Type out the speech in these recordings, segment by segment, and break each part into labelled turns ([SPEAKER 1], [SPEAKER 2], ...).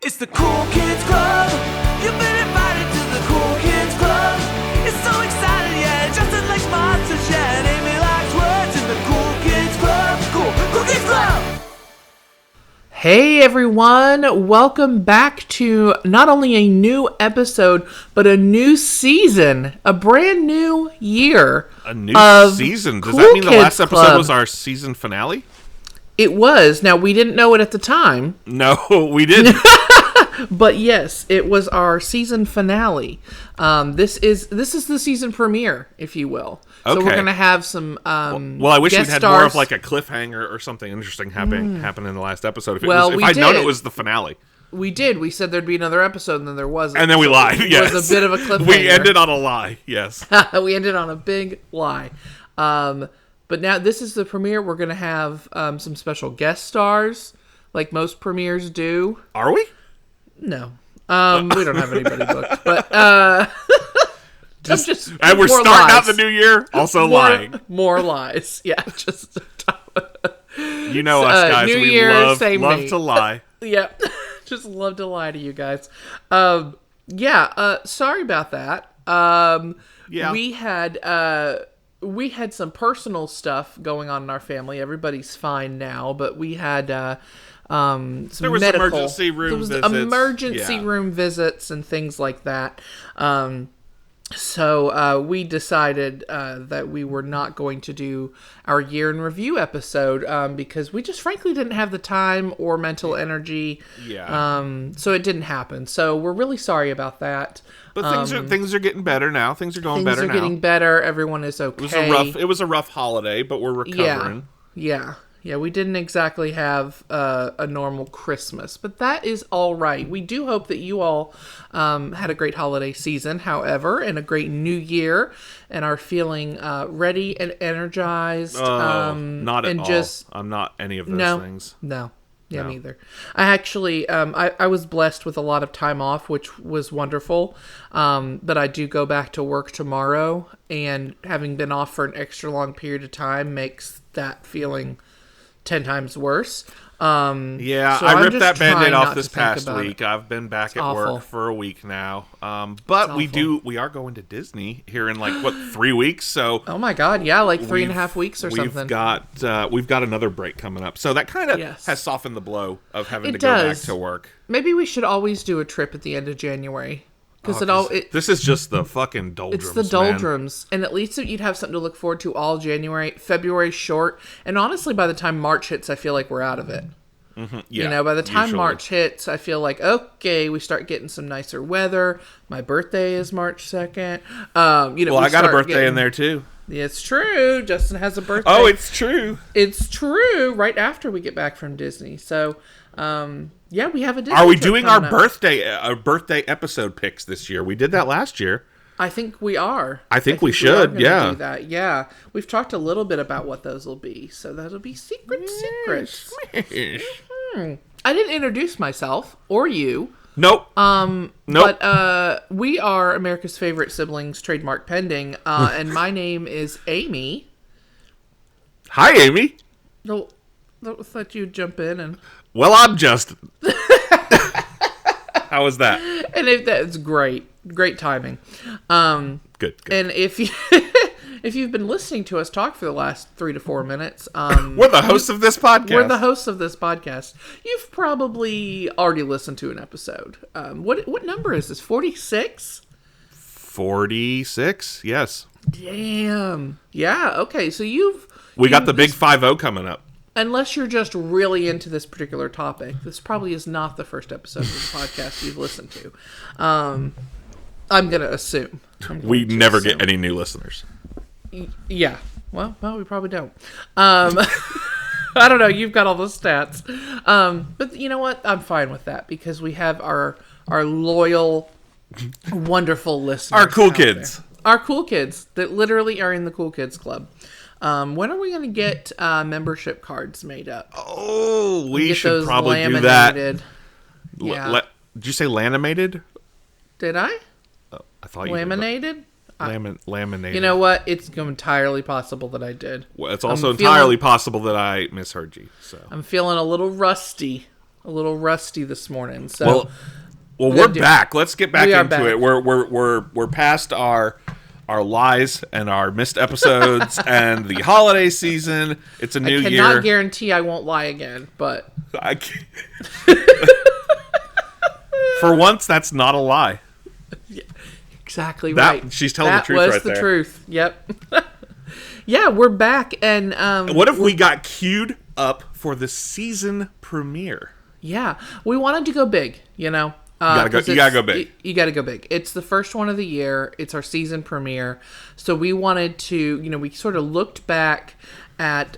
[SPEAKER 1] It's the Cool Kids Club. You've been invited to the Cool Kids Club. It's so exciting, yeah. Justin likes monsters, yeah. And Amy likes words in the Cool Kids Club. Cool Kids Club.
[SPEAKER 2] Hey everyone, welcome back to not only a new episode, but a new season, a brand new year.
[SPEAKER 3] A new season? Does
[SPEAKER 2] Cool
[SPEAKER 3] that mean the
[SPEAKER 2] Kids
[SPEAKER 3] last episode
[SPEAKER 2] Club.
[SPEAKER 3] was our season finale?
[SPEAKER 2] It was. Now, we didn't know it at the time,
[SPEAKER 3] No, we didn't.
[SPEAKER 2] but yes, it was our season finale. This is the season premiere, if you will. So we're
[SPEAKER 3] Okay.
[SPEAKER 2] going to have some
[SPEAKER 3] Well, I wish we'd
[SPEAKER 2] guest
[SPEAKER 3] had
[SPEAKER 2] stars.
[SPEAKER 3] more of like a cliffhanger or something interesting happen in the last episode. If
[SPEAKER 2] we
[SPEAKER 3] I'd known
[SPEAKER 2] did.
[SPEAKER 3] it was the finale.
[SPEAKER 2] We did. We said there'd be another episode, and then there wasn't.
[SPEAKER 3] And then we lied,
[SPEAKER 2] It
[SPEAKER 3] yes.
[SPEAKER 2] was a bit of a cliffhanger.
[SPEAKER 3] We ended on a lie, yes.
[SPEAKER 2] We ended on a big lie. But now this is the premiere. We're going to have some special guest stars, like most premieres do.
[SPEAKER 3] Are we?
[SPEAKER 2] No. We don't have anybody booked. But and
[SPEAKER 3] we're starting out the new year, also lying.
[SPEAKER 2] More lies. Yeah, just...
[SPEAKER 3] You know us, guys.
[SPEAKER 2] New
[SPEAKER 3] We
[SPEAKER 2] year,
[SPEAKER 3] love
[SPEAKER 2] same me.
[SPEAKER 3] to lie.
[SPEAKER 2] Yep. Just love to lie to you guys. Sorry about that.
[SPEAKER 3] Yeah.
[SPEAKER 2] We had some personal stuff going on in our family. Everybody's fine now, but we had some
[SPEAKER 3] There was
[SPEAKER 2] medical,
[SPEAKER 3] emergency room
[SPEAKER 2] there was
[SPEAKER 3] visits.
[SPEAKER 2] emergency
[SPEAKER 3] Yeah.
[SPEAKER 2] room visits and things like that. So we decided that we were not going to do our year in review episode because we just frankly didn't have the time or mental energy.
[SPEAKER 3] Yeah.
[SPEAKER 2] So it didn't happen. So we're really sorry about that.
[SPEAKER 3] But things are getting better now. Things are going better now.
[SPEAKER 2] Things are getting better. Everyone is okay.
[SPEAKER 3] It was a rough holiday, but we're recovering.
[SPEAKER 2] Yeah, we didn't exactly have a normal Christmas, but that is all right. We do hope that you all had a great holiday season, however, and a great new year, and are feeling ready and energized.
[SPEAKER 3] Not at all. I'm not any of those things.
[SPEAKER 2] No. Yeah, me either. I actually, I was blessed with a lot of time off, which was wonderful. But I do go back to work tomorrow, and having been off for an extra long period of time makes that feeling 10 times worse.
[SPEAKER 3] Yeah,
[SPEAKER 2] so
[SPEAKER 3] I
[SPEAKER 2] I'm
[SPEAKER 3] ripped
[SPEAKER 2] just
[SPEAKER 3] that Band-Aid
[SPEAKER 2] trying
[SPEAKER 3] off
[SPEAKER 2] not
[SPEAKER 3] this
[SPEAKER 2] to think
[SPEAKER 3] past
[SPEAKER 2] about
[SPEAKER 3] week.
[SPEAKER 2] it.
[SPEAKER 3] I've been back
[SPEAKER 2] It's
[SPEAKER 3] at
[SPEAKER 2] awful.
[SPEAKER 3] work for a week now. But we are going to Disney here in 3 weeks. So
[SPEAKER 2] Oh my God, yeah, like 3.5 weeks or something.
[SPEAKER 3] We've got another break coming up. So that kind of has softened the blow of having to go back to work.
[SPEAKER 2] Maybe we should always do a trip at the end of January. Because
[SPEAKER 3] this is just the fucking doldrums.
[SPEAKER 2] It's the doldrums. And at least you'd have something to look forward to all January. February's short. And honestly, by the time March hits, I feel like we're out of it.
[SPEAKER 3] Mm-hmm. Yeah,
[SPEAKER 2] by the time
[SPEAKER 3] usually.
[SPEAKER 2] March hits, I feel like, okay, we start getting some nicer weather. My birthday is March 2nd.
[SPEAKER 3] Well, I got a birthday in there too.
[SPEAKER 2] It's true. Justin has a birthday.
[SPEAKER 3] Oh, it's true.
[SPEAKER 2] It's true. Right after we get back from Disney. So, we have a Disney
[SPEAKER 3] Are we
[SPEAKER 2] trip
[SPEAKER 3] doing our
[SPEAKER 2] coming up.
[SPEAKER 3] birthday episode picks this year? We did that last year.
[SPEAKER 2] I think we are.
[SPEAKER 3] I think we
[SPEAKER 2] are
[SPEAKER 3] should,
[SPEAKER 2] gonna
[SPEAKER 3] yeah.
[SPEAKER 2] do that. Yeah. We've talked a little bit about what those will be. So that'll be secrets. I didn't introduce myself or you.
[SPEAKER 3] Nope.
[SPEAKER 2] Nope. But we are America's favorite siblings, trademark pending. And my name is Amy.
[SPEAKER 3] Hi, Amy.
[SPEAKER 2] No, I thought you'd jump in and.
[SPEAKER 3] Well, I'm Justin. How was that?
[SPEAKER 2] And that's great timing.
[SPEAKER 3] Good.
[SPEAKER 2] And if you've been listening to us talk for the last 3 to 4 minutes,
[SPEAKER 3] we're the hosts of this podcast.
[SPEAKER 2] We're the hosts of this podcast. You've probably already listened to an episode. What number is this? 46?
[SPEAKER 3] 46. Yes.
[SPEAKER 2] Damn. Yeah. Okay. So
[SPEAKER 3] we got the big 5-0 coming up.
[SPEAKER 2] Unless you're just really into this particular topic, this probably is not the first episode of the podcast you've listened to. I'm going to assume.
[SPEAKER 3] We never get any new listeners.
[SPEAKER 2] Yeah. Well, we probably don't. I don't know. You've got all the stats. But you know what? I'm fine with that because we have our loyal, wonderful listeners.
[SPEAKER 3] Our cool kids.
[SPEAKER 2] Our cool kids that literally are in the Cool Kids Club. When are we going to get membership cards made up?
[SPEAKER 3] Oh, we should probably
[SPEAKER 2] laminated.
[SPEAKER 3] Do that.
[SPEAKER 2] Yeah.
[SPEAKER 3] Did you say laminated?
[SPEAKER 2] Did I?
[SPEAKER 3] Oh, I thought you
[SPEAKER 2] laminated.
[SPEAKER 3] Laminated.
[SPEAKER 2] You know what? It's entirely possible that I did.
[SPEAKER 3] Well, it's also entirely possible that I misheard you. So
[SPEAKER 2] I'm feeling a little rusty a little rusty this morning. So,
[SPEAKER 3] we're back. Let's get back into
[SPEAKER 2] back.
[SPEAKER 3] it. We're past our lies and our missed episodes and the holiday season. It's a new year.
[SPEAKER 2] I cannot guarantee I won't lie again, but
[SPEAKER 3] I can't. For once, that's not a lie.
[SPEAKER 2] Exactly right.
[SPEAKER 3] She's telling the truth right there.
[SPEAKER 2] That was the truth. Yep. Yeah, we're back, and
[SPEAKER 3] what if we got queued up for the season premiere?
[SPEAKER 2] Yeah, we wanted to go big. You gotta
[SPEAKER 3] go big.
[SPEAKER 2] You gotta go big. It's the first one of the year. It's our season premiere, so we wanted to. We sort of looked back at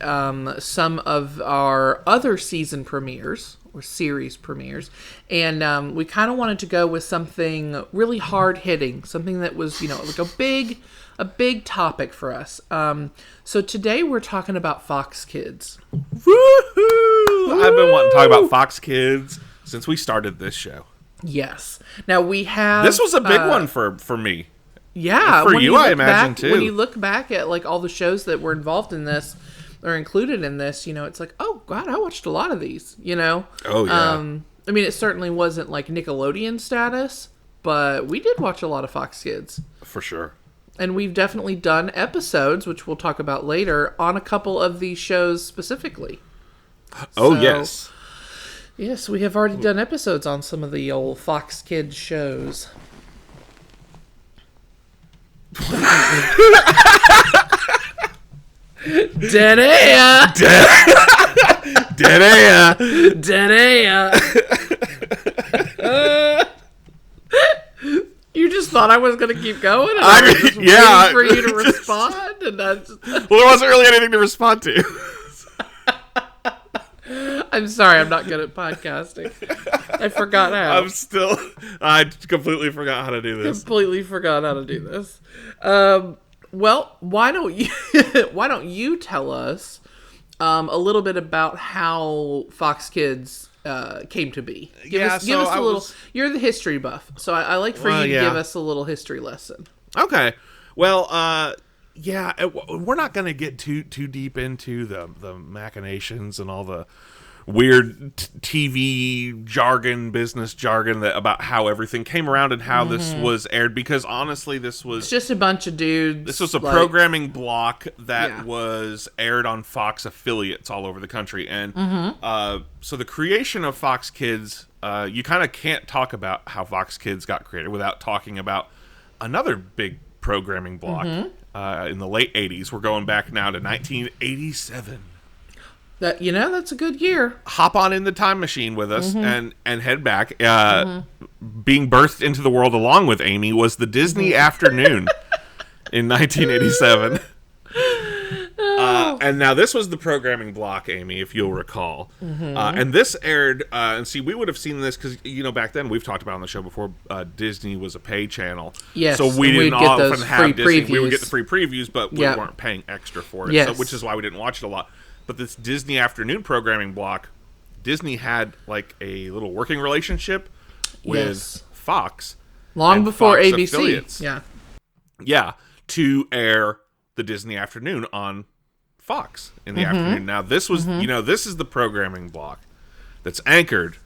[SPEAKER 2] some of our other season premieres or series premieres, and we kind of wanted to go with something really hard hitting, something that was like a big topic for us. So today we're talking about Fox Kids.
[SPEAKER 3] Woohoo! I've been wanting to talk about Fox Kids since we started this show.
[SPEAKER 2] Yes. Now we have.
[SPEAKER 3] This was a big one for me.
[SPEAKER 2] Yeah.
[SPEAKER 3] For you, I imagine too.
[SPEAKER 2] When you look back at like all the shows that were involved in this or included in this, it's like, oh God, I watched a lot of these.
[SPEAKER 3] Oh yeah.
[SPEAKER 2] I mean, it certainly wasn't like Nickelodeon status, but we did watch a lot of Fox Kids.
[SPEAKER 3] For sure.
[SPEAKER 2] And we've definitely done episodes, which we'll talk about later, on a couple of these shows specifically.
[SPEAKER 3] Oh, yes.
[SPEAKER 2] Yes, we have already done episodes on some of the old Fox Kids shows. Dead air!
[SPEAKER 3] Dead air!
[SPEAKER 2] Dead air! You just thought I was going to keep going? And I was just waiting for you to respond? And I just...
[SPEAKER 3] Well, there wasn't really anything to respond to.
[SPEAKER 2] I'm sorry, I'm not good at podcasting. I forgot how.
[SPEAKER 3] I completely forgot how to do this.
[SPEAKER 2] Completely forgot how to do this. Well, why don't you tell us a little bit about how Fox Kids came to be? Give us a little. You're the history buff, so I like for you to give us a little history lesson.
[SPEAKER 3] Okay. Well, we're not going to get too deep into the machinations and all the weird TV jargon, business jargon about how everything came around and how this was aired, because honestly, it's
[SPEAKER 2] just a bunch of dudes.
[SPEAKER 3] This was a programming block that was aired on Fox affiliates all over the country, and so the creation of Fox Kids, you kind of can't talk about how Fox Kids got created without talking about another big programming block in the late 80s. We're going back now to 1987.
[SPEAKER 2] That's a good year.
[SPEAKER 3] Hop on in the time machine with us and head back. Being birthed into the world along with Amy was the Disney Afternoon in 1987. And now this was the programming block, Amy, if you'll recall. And this aired, and see, we would have seen this because, back then, we've talked about on the show before, Disney was a pay channel.
[SPEAKER 2] Yes.
[SPEAKER 3] So we didn't often have Disney.
[SPEAKER 2] Previews.
[SPEAKER 3] We would get the free previews, but we weren't paying extra for it,
[SPEAKER 2] yes.
[SPEAKER 3] which is why we didn't watch it a lot. But this Disney Afternoon programming block, Disney had like a little working relationship with Fox.
[SPEAKER 2] Long before
[SPEAKER 3] Fox
[SPEAKER 2] ABC.
[SPEAKER 3] Affiliates.
[SPEAKER 2] Yeah.
[SPEAKER 3] Yeah. To air the Disney Afternoon on Fox in the afternoon. Now, this was, this is the programming block that's anchored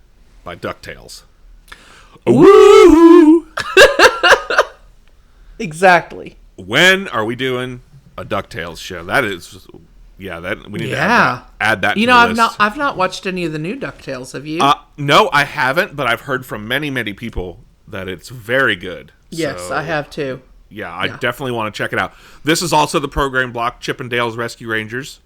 [SPEAKER 3] by DuckTales.
[SPEAKER 2] Woo! Exactly.
[SPEAKER 3] When are we doing a DuckTales show? That is... Yeah, we need to add that to the list.
[SPEAKER 2] I've not watched any of the new DuckTales, have you?
[SPEAKER 3] No, I haven't, but I've heard from many, many people that it's very good.
[SPEAKER 2] Yes, I have too.
[SPEAKER 3] Yeah, I definitely want to check it out. This is also the program block, Chip and Dale's Rescue Rangers.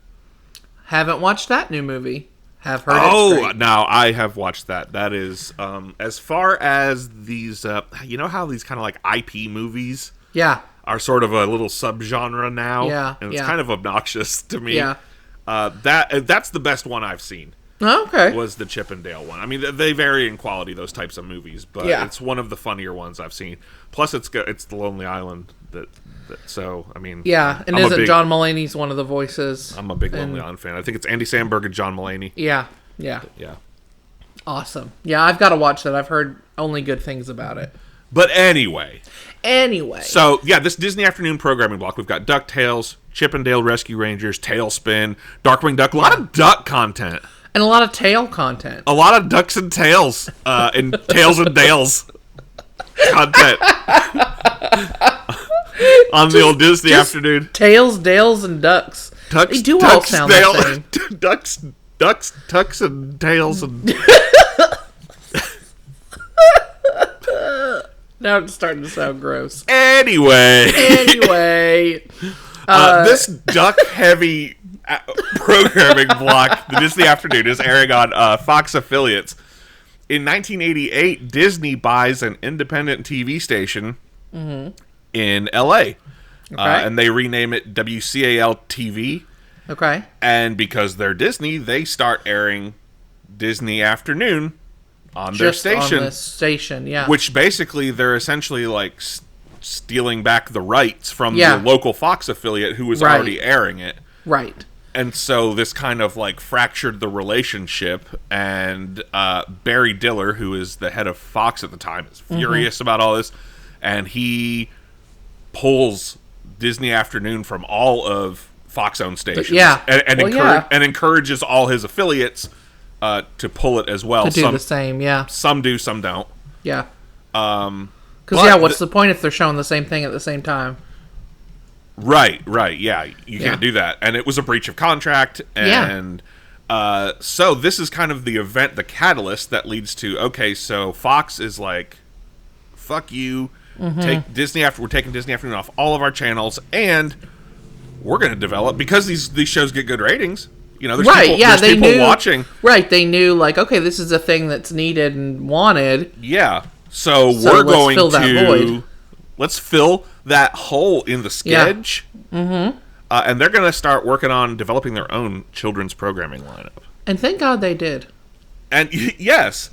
[SPEAKER 2] Haven't watched that new movie. Have heard it's great.
[SPEAKER 3] Now I have watched that. That is, as far as these, you know how these kind of like IP movies?
[SPEAKER 2] Yeah.
[SPEAKER 3] Are sort of a little subgenre now.
[SPEAKER 2] Yeah.
[SPEAKER 3] And it's kind of obnoxious to me.
[SPEAKER 2] Yeah.
[SPEAKER 3] That's the best one I've seen.
[SPEAKER 2] Oh, okay.
[SPEAKER 3] Was the Chip and Dale one. I mean, they vary in quality, those types of movies, but it's one of the funnier ones I've seen. Plus, it's the Lonely Island so, I mean...
[SPEAKER 2] Yeah, and isn't John Mulaney's one of the voices?
[SPEAKER 3] I'm a big Lonely Island fan. I think it's Andy Samberg and John Mulaney.
[SPEAKER 2] Yeah. Awesome. Yeah, I've got to watch that. I've heard only good things about it.
[SPEAKER 3] But anyway.
[SPEAKER 2] So,
[SPEAKER 3] this Disney Afternoon programming block, we've got DuckTales, Chip and Dale Rescue Rangers, Tailspin, Darkwing Duck, a lot of duck content.
[SPEAKER 2] And a lot of tail content.
[SPEAKER 3] A lot of ducks and tails, and tails and dales content on the old Disney afternoon.
[SPEAKER 2] Tails, dales, and ducks. They do all sound the same.
[SPEAKER 3] Ducks, tucks, and tails, and
[SPEAKER 2] Now it's starting to sound gross.
[SPEAKER 3] Anyway, this duck-heavy programming block, the Disney Afternoon, is airing on Fox affiliates. In 1988, Disney buys an independent TV station in L.A. And they rename it WCAL TV.
[SPEAKER 2] Okay.
[SPEAKER 3] And because they're Disney, they start airing Disney Afternoon on their station.
[SPEAKER 2] On the station, yeah.
[SPEAKER 3] Which basically they're essentially like stealing back the rights from the local Fox affiliate who was already airing it.
[SPEAKER 2] Right.
[SPEAKER 3] And so this kind of like fractured the relationship, and Barry Diller, who is the head of Fox at the time, is furious about all this, and he pulls Disney Afternoon from all of Fox-owned stations. And encourages all his affiliates to pull it as well.
[SPEAKER 2] To do the same, yeah.
[SPEAKER 3] Some do, some don't.
[SPEAKER 2] Yeah. Because, what's the point if they're showing the same thing at the same time?
[SPEAKER 3] Right, yeah. You can't do that. And it was a breach of contract, and so this is kind of the event, the catalyst that leads to, okay, so Fox is like, fuck you, take Disney we're taking Disney Afternoon off all of our channels, and we're going to develop, because these shows get good ratings, you know, there's people watching.
[SPEAKER 2] Right, they knew, like, okay, this is a thing that's needed and wanted.
[SPEAKER 3] Yeah, so we're going to... Let's fill that hole in the sketch. Yeah. And they're going to start working on developing their own children's programming lineup.
[SPEAKER 2] And thank God they did.
[SPEAKER 3] And yes.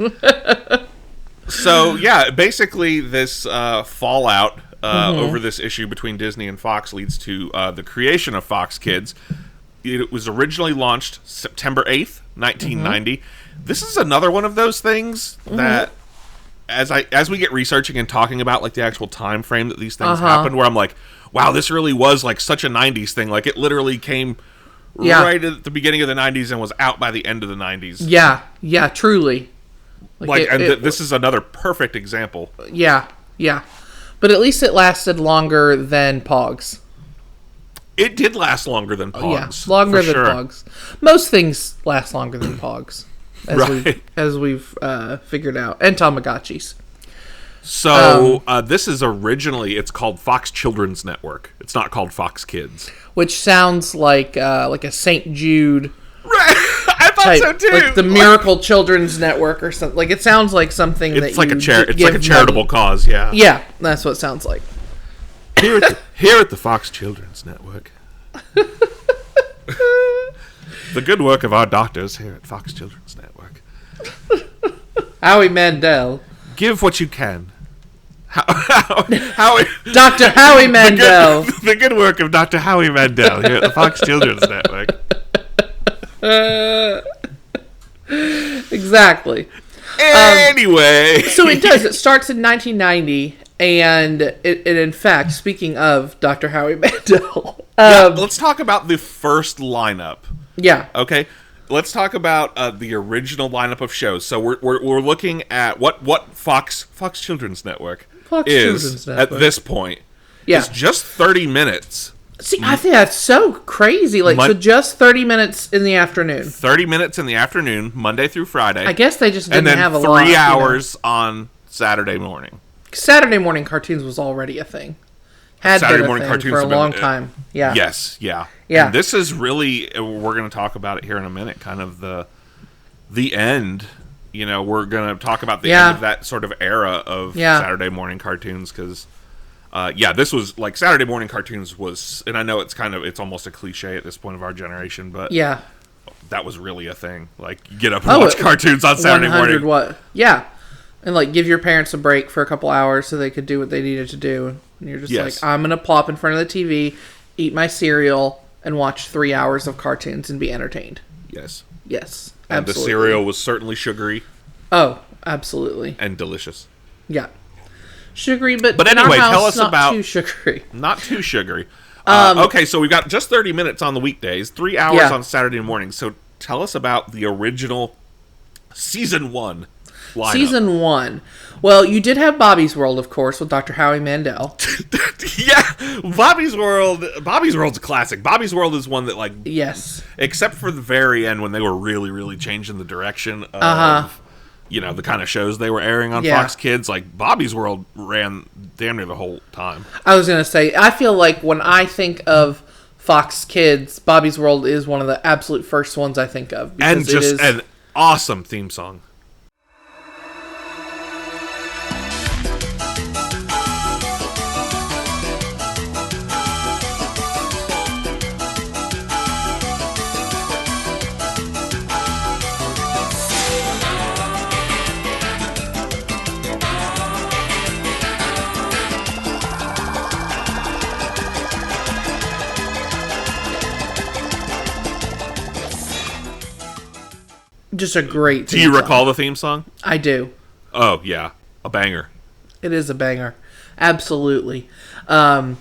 [SPEAKER 3] So, yeah, basically this fallout over this issue between Disney and Fox leads to the creation of Fox Kids. It was originally launched September 8th, 1990. This is another one of those things that... As we get researching and talking about like the actual time frame that these things happened, where I'm like, wow, this really was like such a 90s thing. Like it literally came right at the beginning of the 90s and was out by the end of the 90s.
[SPEAKER 2] Yeah, truly.
[SPEAKER 3] This is another perfect example.
[SPEAKER 2] Yeah. But at least it lasted longer than Pogs.
[SPEAKER 3] It did last longer than Pogs.
[SPEAKER 2] Yeah, longer than Pogs. Most things last longer than Pogs. As we've figured out. And Tamagotchis.
[SPEAKER 3] So, this is originally, it's called Fox Children's Network. It's not called Fox Kids.
[SPEAKER 2] Which sounds like a St. Jude...
[SPEAKER 3] Right! I thought so, too!
[SPEAKER 2] Like the Miracle Children's Network or something. Like, it sounds like something
[SPEAKER 3] it's like it's like a charitable cause, yeah.
[SPEAKER 2] Yeah, that's what it sounds like.
[SPEAKER 3] Here at the Fox Children's Network. The good work of our doctors here at Fox Children's Network.
[SPEAKER 2] Howie Mandel.
[SPEAKER 3] Give what you can.
[SPEAKER 2] Dr. Howie Mandel.
[SPEAKER 3] The good work of Dr. Howie Mandel here at the Fox Children's Network.
[SPEAKER 2] Exactly.
[SPEAKER 3] Anyway.
[SPEAKER 2] So it does. It starts in 1990, and it in fact, speaking of Dr. Howie Mandel.
[SPEAKER 3] Let's talk about the first lineup.
[SPEAKER 2] Yeah.
[SPEAKER 3] Okay. Let's talk about the original lineup of shows. So we're looking at what Fox Children's Network is at this point.
[SPEAKER 2] Yeah.
[SPEAKER 3] It's just 30 minutes.
[SPEAKER 2] See, I think that's so crazy. So just 30 minutes in the afternoon.
[SPEAKER 3] 30 minutes in the afternoon, Monday through Friday.
[SPEAKER 2] I guess they just didn't have a lot.
[SPEAKER 3] And then 3 hours on Saturday morning.
[SPEAKER 2] Saturday morning cartoons was already a thing. Saturday morning cartoons for a long time. Yeah.
[SPEAKER 3] Yes. Yeah.
[SPEAKER 2] Yeah.
[SPEAKER 3] And this is really, we're going to talk about it here in a minute, kind of the end. You know, we're going to talk about the end of that sort of era of Saturday morning cartoons because, this was like Saturday morning cartoons was, and I know it's almost a cliche at this point of our generation, but that was really a thing. Like, you get up and watch cartoons on Saturday morning.
[SPEAKER 2] What? Yeah. And like give your parents a break for a couple hours so they could do what they needed to do. And you're just like, I'm going to plop in front of the TV, eat my cereal, and watch 3 hours of cartoons and be entertained.
[SPEAKER 3] Yes.
[SPEAKER 2] Yes.
[SPEAKER 3] And
[SPEAKER 2] absolutely.
[SPEAKER 3] the cereal was certainly sugary.
[SPEAKER 2] Oh, absolutely.
[SPEAKER 3] And delicious.
[SPEAKER 2] Yeah. Sugary, but
[SPEAKER 3] anyway,
[SPEAKER 2] in our house,
[SPEAKER 3] tell us
[SPEAKER 2] not
[SPEAKER 3] about...
[SPEAKER 2] too sugary.
[SPEAKER 3] Not too sugary. Okay, so we've got just 30 minutes on the weekdays, 3 hours on Saturday morning. So tell us about the original season 1 lineup.
[SPEAKER 2] Season 1. Well, you did have Bobby's World, of course, with Dr. Howie Mandel.
[SPEAKER 3] Yeah, Bobby's World. Bobby's World's a classic. Bobby's World is one that, like,
[SPEAKER 2] Yes.
[SPEAKER 3] except for the very end when they were really, really changing the direction of, the kind of shows they were airing on Fox Kids. Like, Bobby's World ran damn near the whole time.
[SPEAKER 2] I was going to say, I feel like when I think of Fox Kids, Bobby's World is one of the absolute first ones I think of.
[SPEAKER 3] And just an awesome theme song.
[SPEAKER 2] Just a great
[SPEAKER 3] Do you recall the theme song?
[SPEAKER 2] I do.
[SPEAKER 3] Oh, yeah. A banger.
[SPEAKER 2] It is a banger. Absolutely. So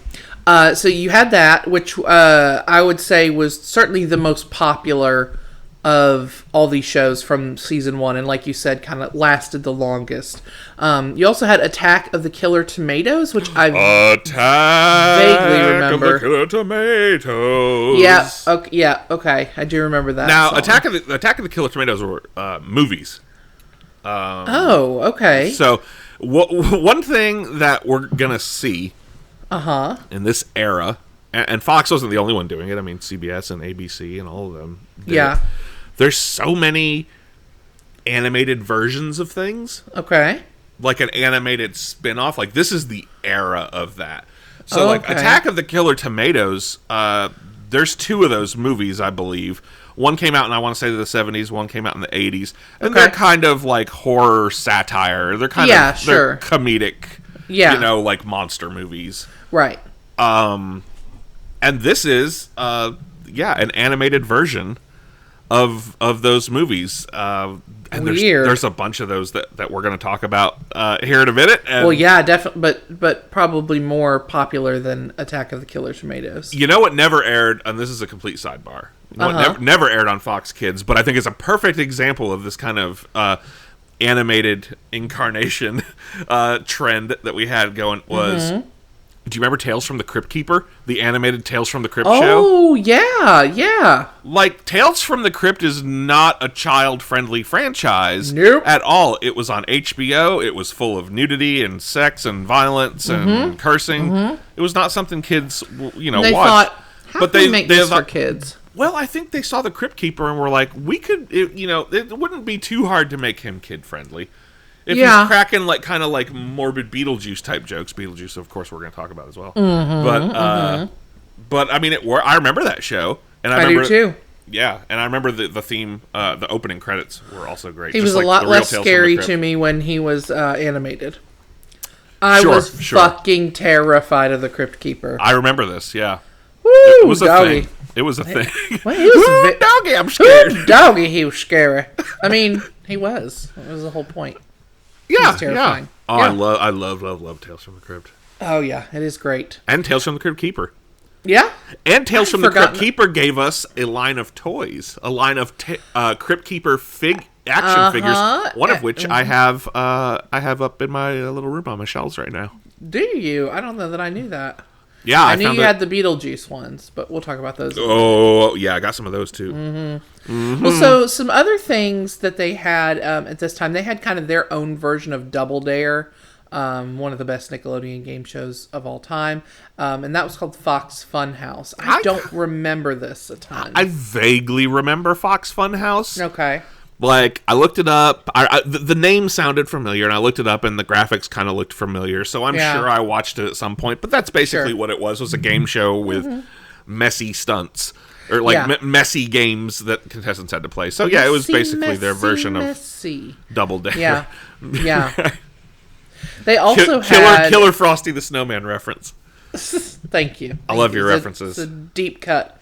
[SPEAKER 2] you had that, which I would say was certainly the most popular of all these shows from season 1, and like you said, kind of lasted the longest. You also had Attack of the Killer Tomatoes, which I vaguely remember.
[SPEAKER 3] Of the Killer Tomatoes.
[SPEAKER 2] Yeah, okay. I do remember that.
[SPEAKER 3] Now,
[SPEAKER 2] song.
[SPEAKER 3] Attack of the Killer Tomatoes were movies.
[SPEAKER 2] Okay.
[SPEAKER 3] So, one thing that we're gonna see, in this era, and Fox wasn't the only one doing it. I mean, CBS and ABC and all of them did it. There's so many animated versions of things.
[SPEAKER 2] Okay.
[SPEAKER 3] Like an animated spin-off. Like, this is the era of that. So, like, Attack of the Killer Tomatoes, there's 2 of those movies, I believe. One came out in, I want to say, the 70s. One came out in the 80s. And they're kind of like horror satire. They're kind of they're comedic, like monster movies.
[SPEAKER 2] Right.
[SPEAKER 3] And this is, an animated version of those movies. And there's a bunch of those that we're going to talk about here in a minute. And
[SPEAKER 2] well, yeah, definitely, but probably more popular than Attack of the Killer Tomatoes.
[SPEAKER 3] You know what never aired, and this is a complete sidebar. You know what never aired on Fox Kids, but I think it's a perfect example of this kind of animated incarnation trend that we had going was... Do you remember Tales from the Crypt Keeper? The animated Tales from the Crypt show?
[SPEAKER 2] Oh, yeah.
[SPEAKER 3] Like, Tales from the Crypt is not a child-friendly franchise at all. It was on HBO. It was full of nudity and sex and violence and cursing. It was not something kids,
[SPEAKER 2] they
[SPEAKER 3] watched.
[SPEAKER 2] Thought, how can we make this for kids?
[SPEAKER 3] Well, I think they saw the Crypt Keeper and were like, it wouldn't be too hard to make him kid-friendly. If he's cracking kind of morbid Beetlejuice type jokes, Beetlejuice, of course, we're going to talk about as well. But I mean, I remember that show, and I remember,
[SPEAKER 2] do too.
[SPEAKER 3] Yeah, and I remember the theme, the opening credits were also great.
[SPEAKER 2] He was a lot less scary to me when he was animated. I was fucking terrified of the Crypt Keeper.
[SPEAKER 3] I remember this. Yeah,
[SPEAKER 2] Woo,
[SPEAKER 3] it was
[SPEAKER 2] doggy.
[SPEAKER 3] a thing. It was a thing.
[SPEAKER 2] Well, he was
[SPEAKER 3] doggy, I'm scared.
[SPEAKER 2] Ooh, doggy, he was scary. I mean, he was. That was the whole point.
[SPEAKER 3] Yeah,
[SPEAKER 2] terrifying.
[SPEAKER 3] Oh,
[SPEAKER 2] yeah.
[SPEAKER 3] I love Tales from the Crypt.
[SPEAKER 2] Oh yeah, it is great.
[SPEAKER 3] And Tales from the Crypt Keeper.
[SPEAKER 2] Yeah.
[SPEAKER 3] And Tales from the Crypt Keeper gave us a line of toys, a line of Crypt Keeper action figures, one of which I have up in my little room on my shelves right now.
[SPEAKER 2] Do you? I don't know that I knew that.
[SPEAKER 3] Yeah,
[SPEAKER 2] I knew you had the Beetlejuice ones, but we'll talk about those.
[SPEAKER 3] Oh, yeah, I got some of those too.
[SPEAKER 2] Well, so some other things that they had at this time, they had kind of their own version of Double Dare, one of the best Nickelodeon game shows of all time, and that was called Fox Funhouse. I don't remember this a ton.
[SPEAKER 3] I vaguely remember Fox Funhouse.
[SPEAKER 2] Okay.
[SPEAKER 3] Like, I looked it up. The name sounded familiar, and I looked it up, and the graphics kind of looked familiar, so I'm sure I watched it at some point. But that's basically what it was a game show with messy stunts. Or, messy games that contestants had to play. So, yeah, it was basically their version of Double Dare.
[SPEAKER 2] Yeah, yeah. They also had...
[SPEAKER 3] Killer Frosty the Snowman reference.
[SPEAKER 2] Thank you.
[SPEAKER 3] I love your references.
[SPEAKER 2] It's a deep cut.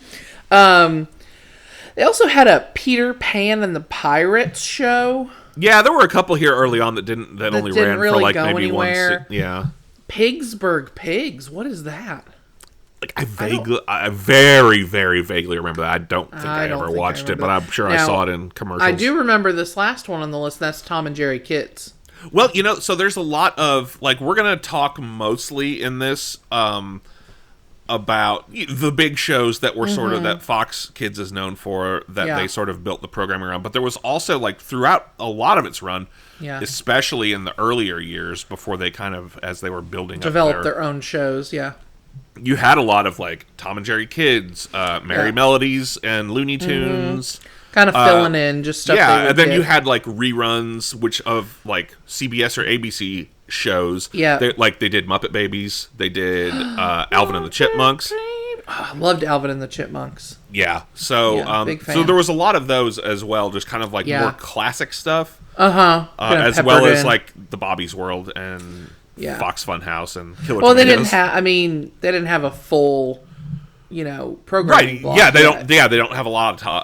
[SPEAKER 2] They also had a Peter Pan and the Pirates show.
[SPEAKER 3] Yeah, there were a couple here early on that only ran
[SPEAKER 2] really
[SPEAKER 3] for maybe
[SPEAKER 2] anywhere.
[SPEAKER 3] Yeah.
[SPEAKER 2] Pigsburg Pigs. What is that?
[SPEAKER 3] Like I very, very vaguely remember that. I don't think I ever watched it, but I'm sure I saw it in commercials.
[SPEAKER 2] I do remember this last one on the list. That's Tom and Jerry Kids.
[SPEAKER 3] Well, so there's a lot of, like, we're going to talk mostly in this about the big shows that were sort of, that Fox Kids is known for, that they sort of built the programming around. But there was also, like, throughout a lot of its run, especially in the earlier years before they kind of, as they were building
[SPEAKER 2] developed their own shows,
[SPEAKER 3] you had a lot of, like, Tom and Jerry Kids, Merry Melodies, and Looney Tunes.
[SPEAKER 2] Kind of filling in just stuff.
[SPEAKER 3] Yeah, and then you had, like, reruns, which of, like, CBS or ABC shows. Yeah. They did Muppet Babies. They did Alvin and the Chipmunks.
[SPEAKER 2] I loved Alvin and the Chipmunks.
[SPEAKER 3] Yeah. So,
[SPEAKER 2] big fan.
[SPEAKER 3] So there was a lot of those as well, just kind of, like, more classic stuff.
[SPEAKER 2] As
[SPEAKER 3] well as, like, the Bobby's World and... Fox Funhouse and Killer
[SPEAKER 2] Well,
[SPEAKER 3] Tomatoes.
[SPEAKER 2] they didn't have a full, programming block.
[SPEAKER 3] Yeah, they don't have a lot of time.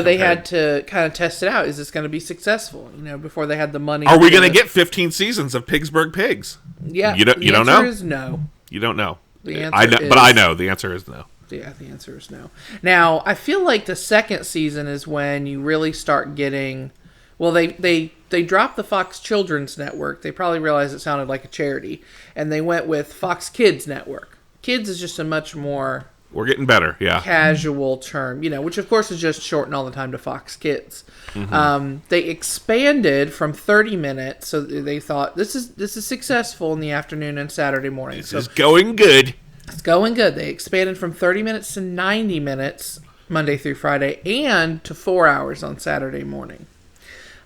[SPEAKER 2] They had to kind of test it out. Is this going to be successful? Before they had the money.
[SPEAKER 3] Are we going to get 15 seasons of Pittsburgh Pigs?
[SPEAKER 2] Yeah.
[SPEAKER 3] You don't know?
[SPEAKER 2] The answer is no.
[SPEAKER 3] You don't know.
[SPEAKER 2] The answer is...
[SPEAKER 3] But I know. The answer is no.
[SPEAKER 2] Yeah, the answer is no. Now, I feel like the second season is when you really start getting... Well, they dropped the Fox Children's Network. They probably realized it sounded like a charity. And they went with Fox Kids Network. Kids is just a much more...
[SPEAKER 3] We're getting better,
[SPEAKER 2] casual term, which of course is just shortened all the time to Fox Kids. They expanded from 30 minutes, so they thought, this is successful in the afternoon and Saturday morning.
[SPEAKER 3] This is going good.
[SPEAKER 2] It's going good. They expanded from 30 minutes to 90 minutes Monday through Friday and to 4 hours on Saturday morning.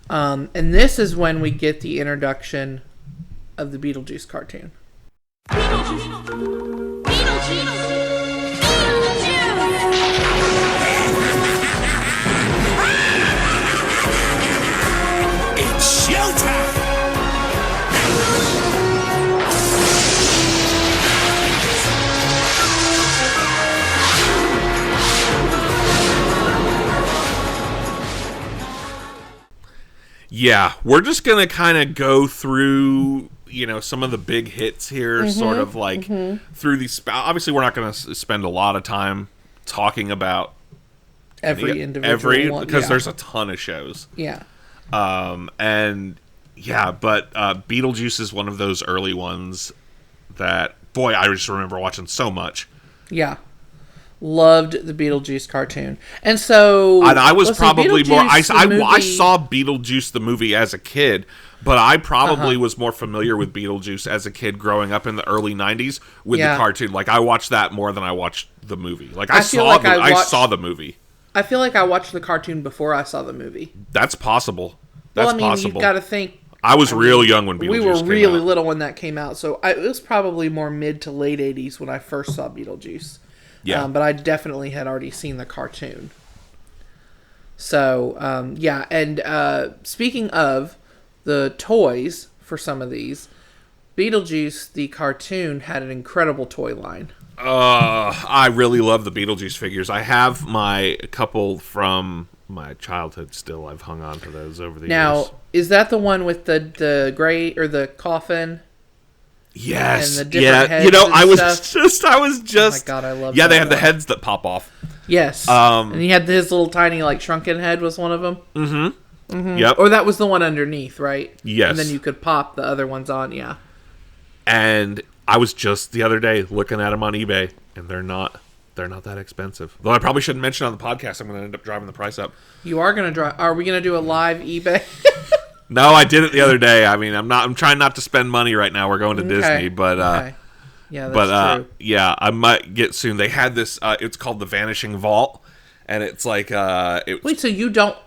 [SPEAKER 2] And this is when we get the introduction of the Beetlejuice cartoon.
[SPEAKER 1] Beetlejuice! It's showtime!
[SPEAKER 3] Yeah, we're just going to kind of go through, some of the big hits here, sort of like through these. Obviously, we're not going to spend a lot of time talking about
[SPEAKER 2] every individual one.
[SPEAKER 3] Because there's a ton of shows.
[SPEAKER 2] Yeah.
[SPEAKER 3] But Beetlejuice is one of those early ones that, boy, I just remember watching so much.
[SPEAKER 2] Yeah. Loved the Beetlejuice cartoon. And so...
[SPEAKER 3] And I was probably more... I saw Beetlejuice the movie as a kid, but I probably was more familiar with Beetlejuice as a kid growing up in the early 90s with the cartoon. Like, I watched that more than I watched the movie. Like, I saw the movie.
[SPEAKER 2] I feel like I watched the cartoon before I saw the movie.
[SPEAKER 3] That's possible. Possible.
[SPEAKER 2] You've got to think...
[SPEAKER 3] I was real young when Beetlejuice came out.
[SPEAKER 2] We were really little when that came out, so it was probably more mid to late 80s when I first saw Beetlejuice. Yeah. But I definitely had already seen the cartoon. So, and speaking of the toys for some of these, Beetlejuice, the cartoon, had an incredible toy line.
[SPEAKER 3] I really love the Beetlejuice figures. I have a couple from my childhood still. I've hung on to those over the years.
[SPEAKER 2] Now, is that the one with the gray, or the coffin?
[SPEAKER 3] Yes.
[SPEAKER 2] And the different heads
[SPEAKER 3] I was just. Oh my
[SPEAKER 2] God, I love.
[SPEAKER 3] Yeah, they have the heads that pop off.
[SPEAKER 2] Yes. And he had his little tiny shrunken head was one of them.
[SPEAKER 3] Mm-hmm. Yep.
[SPEAKER 2] Or that was the one underneath, right?
[SPEAKER 3] Yes.
[SPEAKER 2] And then you could pop the other ones on. Yeah.
[SPEAKER 3] And I was just the other day looking at them on eBay, and they're not that expensive. Though I probably shouldn't mention on the podcast. I'm going to end up driving the price up.
[SPEAKER 2] You are going to drive. Are we going to do a live eBay?
[SPEAKER 3] No, I did it the other day. I mean, I'm trying not to spend money right now. We're going to Disney, but
[SPEAKER 2] yeah, that's true.
[SPEAKER 3] Yeah, I might get soon. They had this. It's called the Vanishing Vault, and it's like
[SPEAKER 2] Wait, so you don't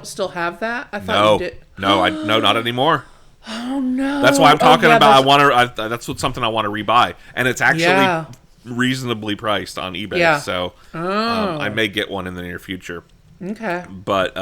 [SPEAKER 2] still have that? I thought you did.
[SPEAKER 3] No, not anymore.
[SPEAKER 2] Oh no!
[SPEAKER 3] That's why I'm talking about. That's something I want to rebuy, and it's actually reasonably priced on eBay.
[SPEAKER 2] Yeah.
[SPEAKER 3] So I may get one in the near future.
[SPEAKER 2] Okay.
[SPEAKER 3] But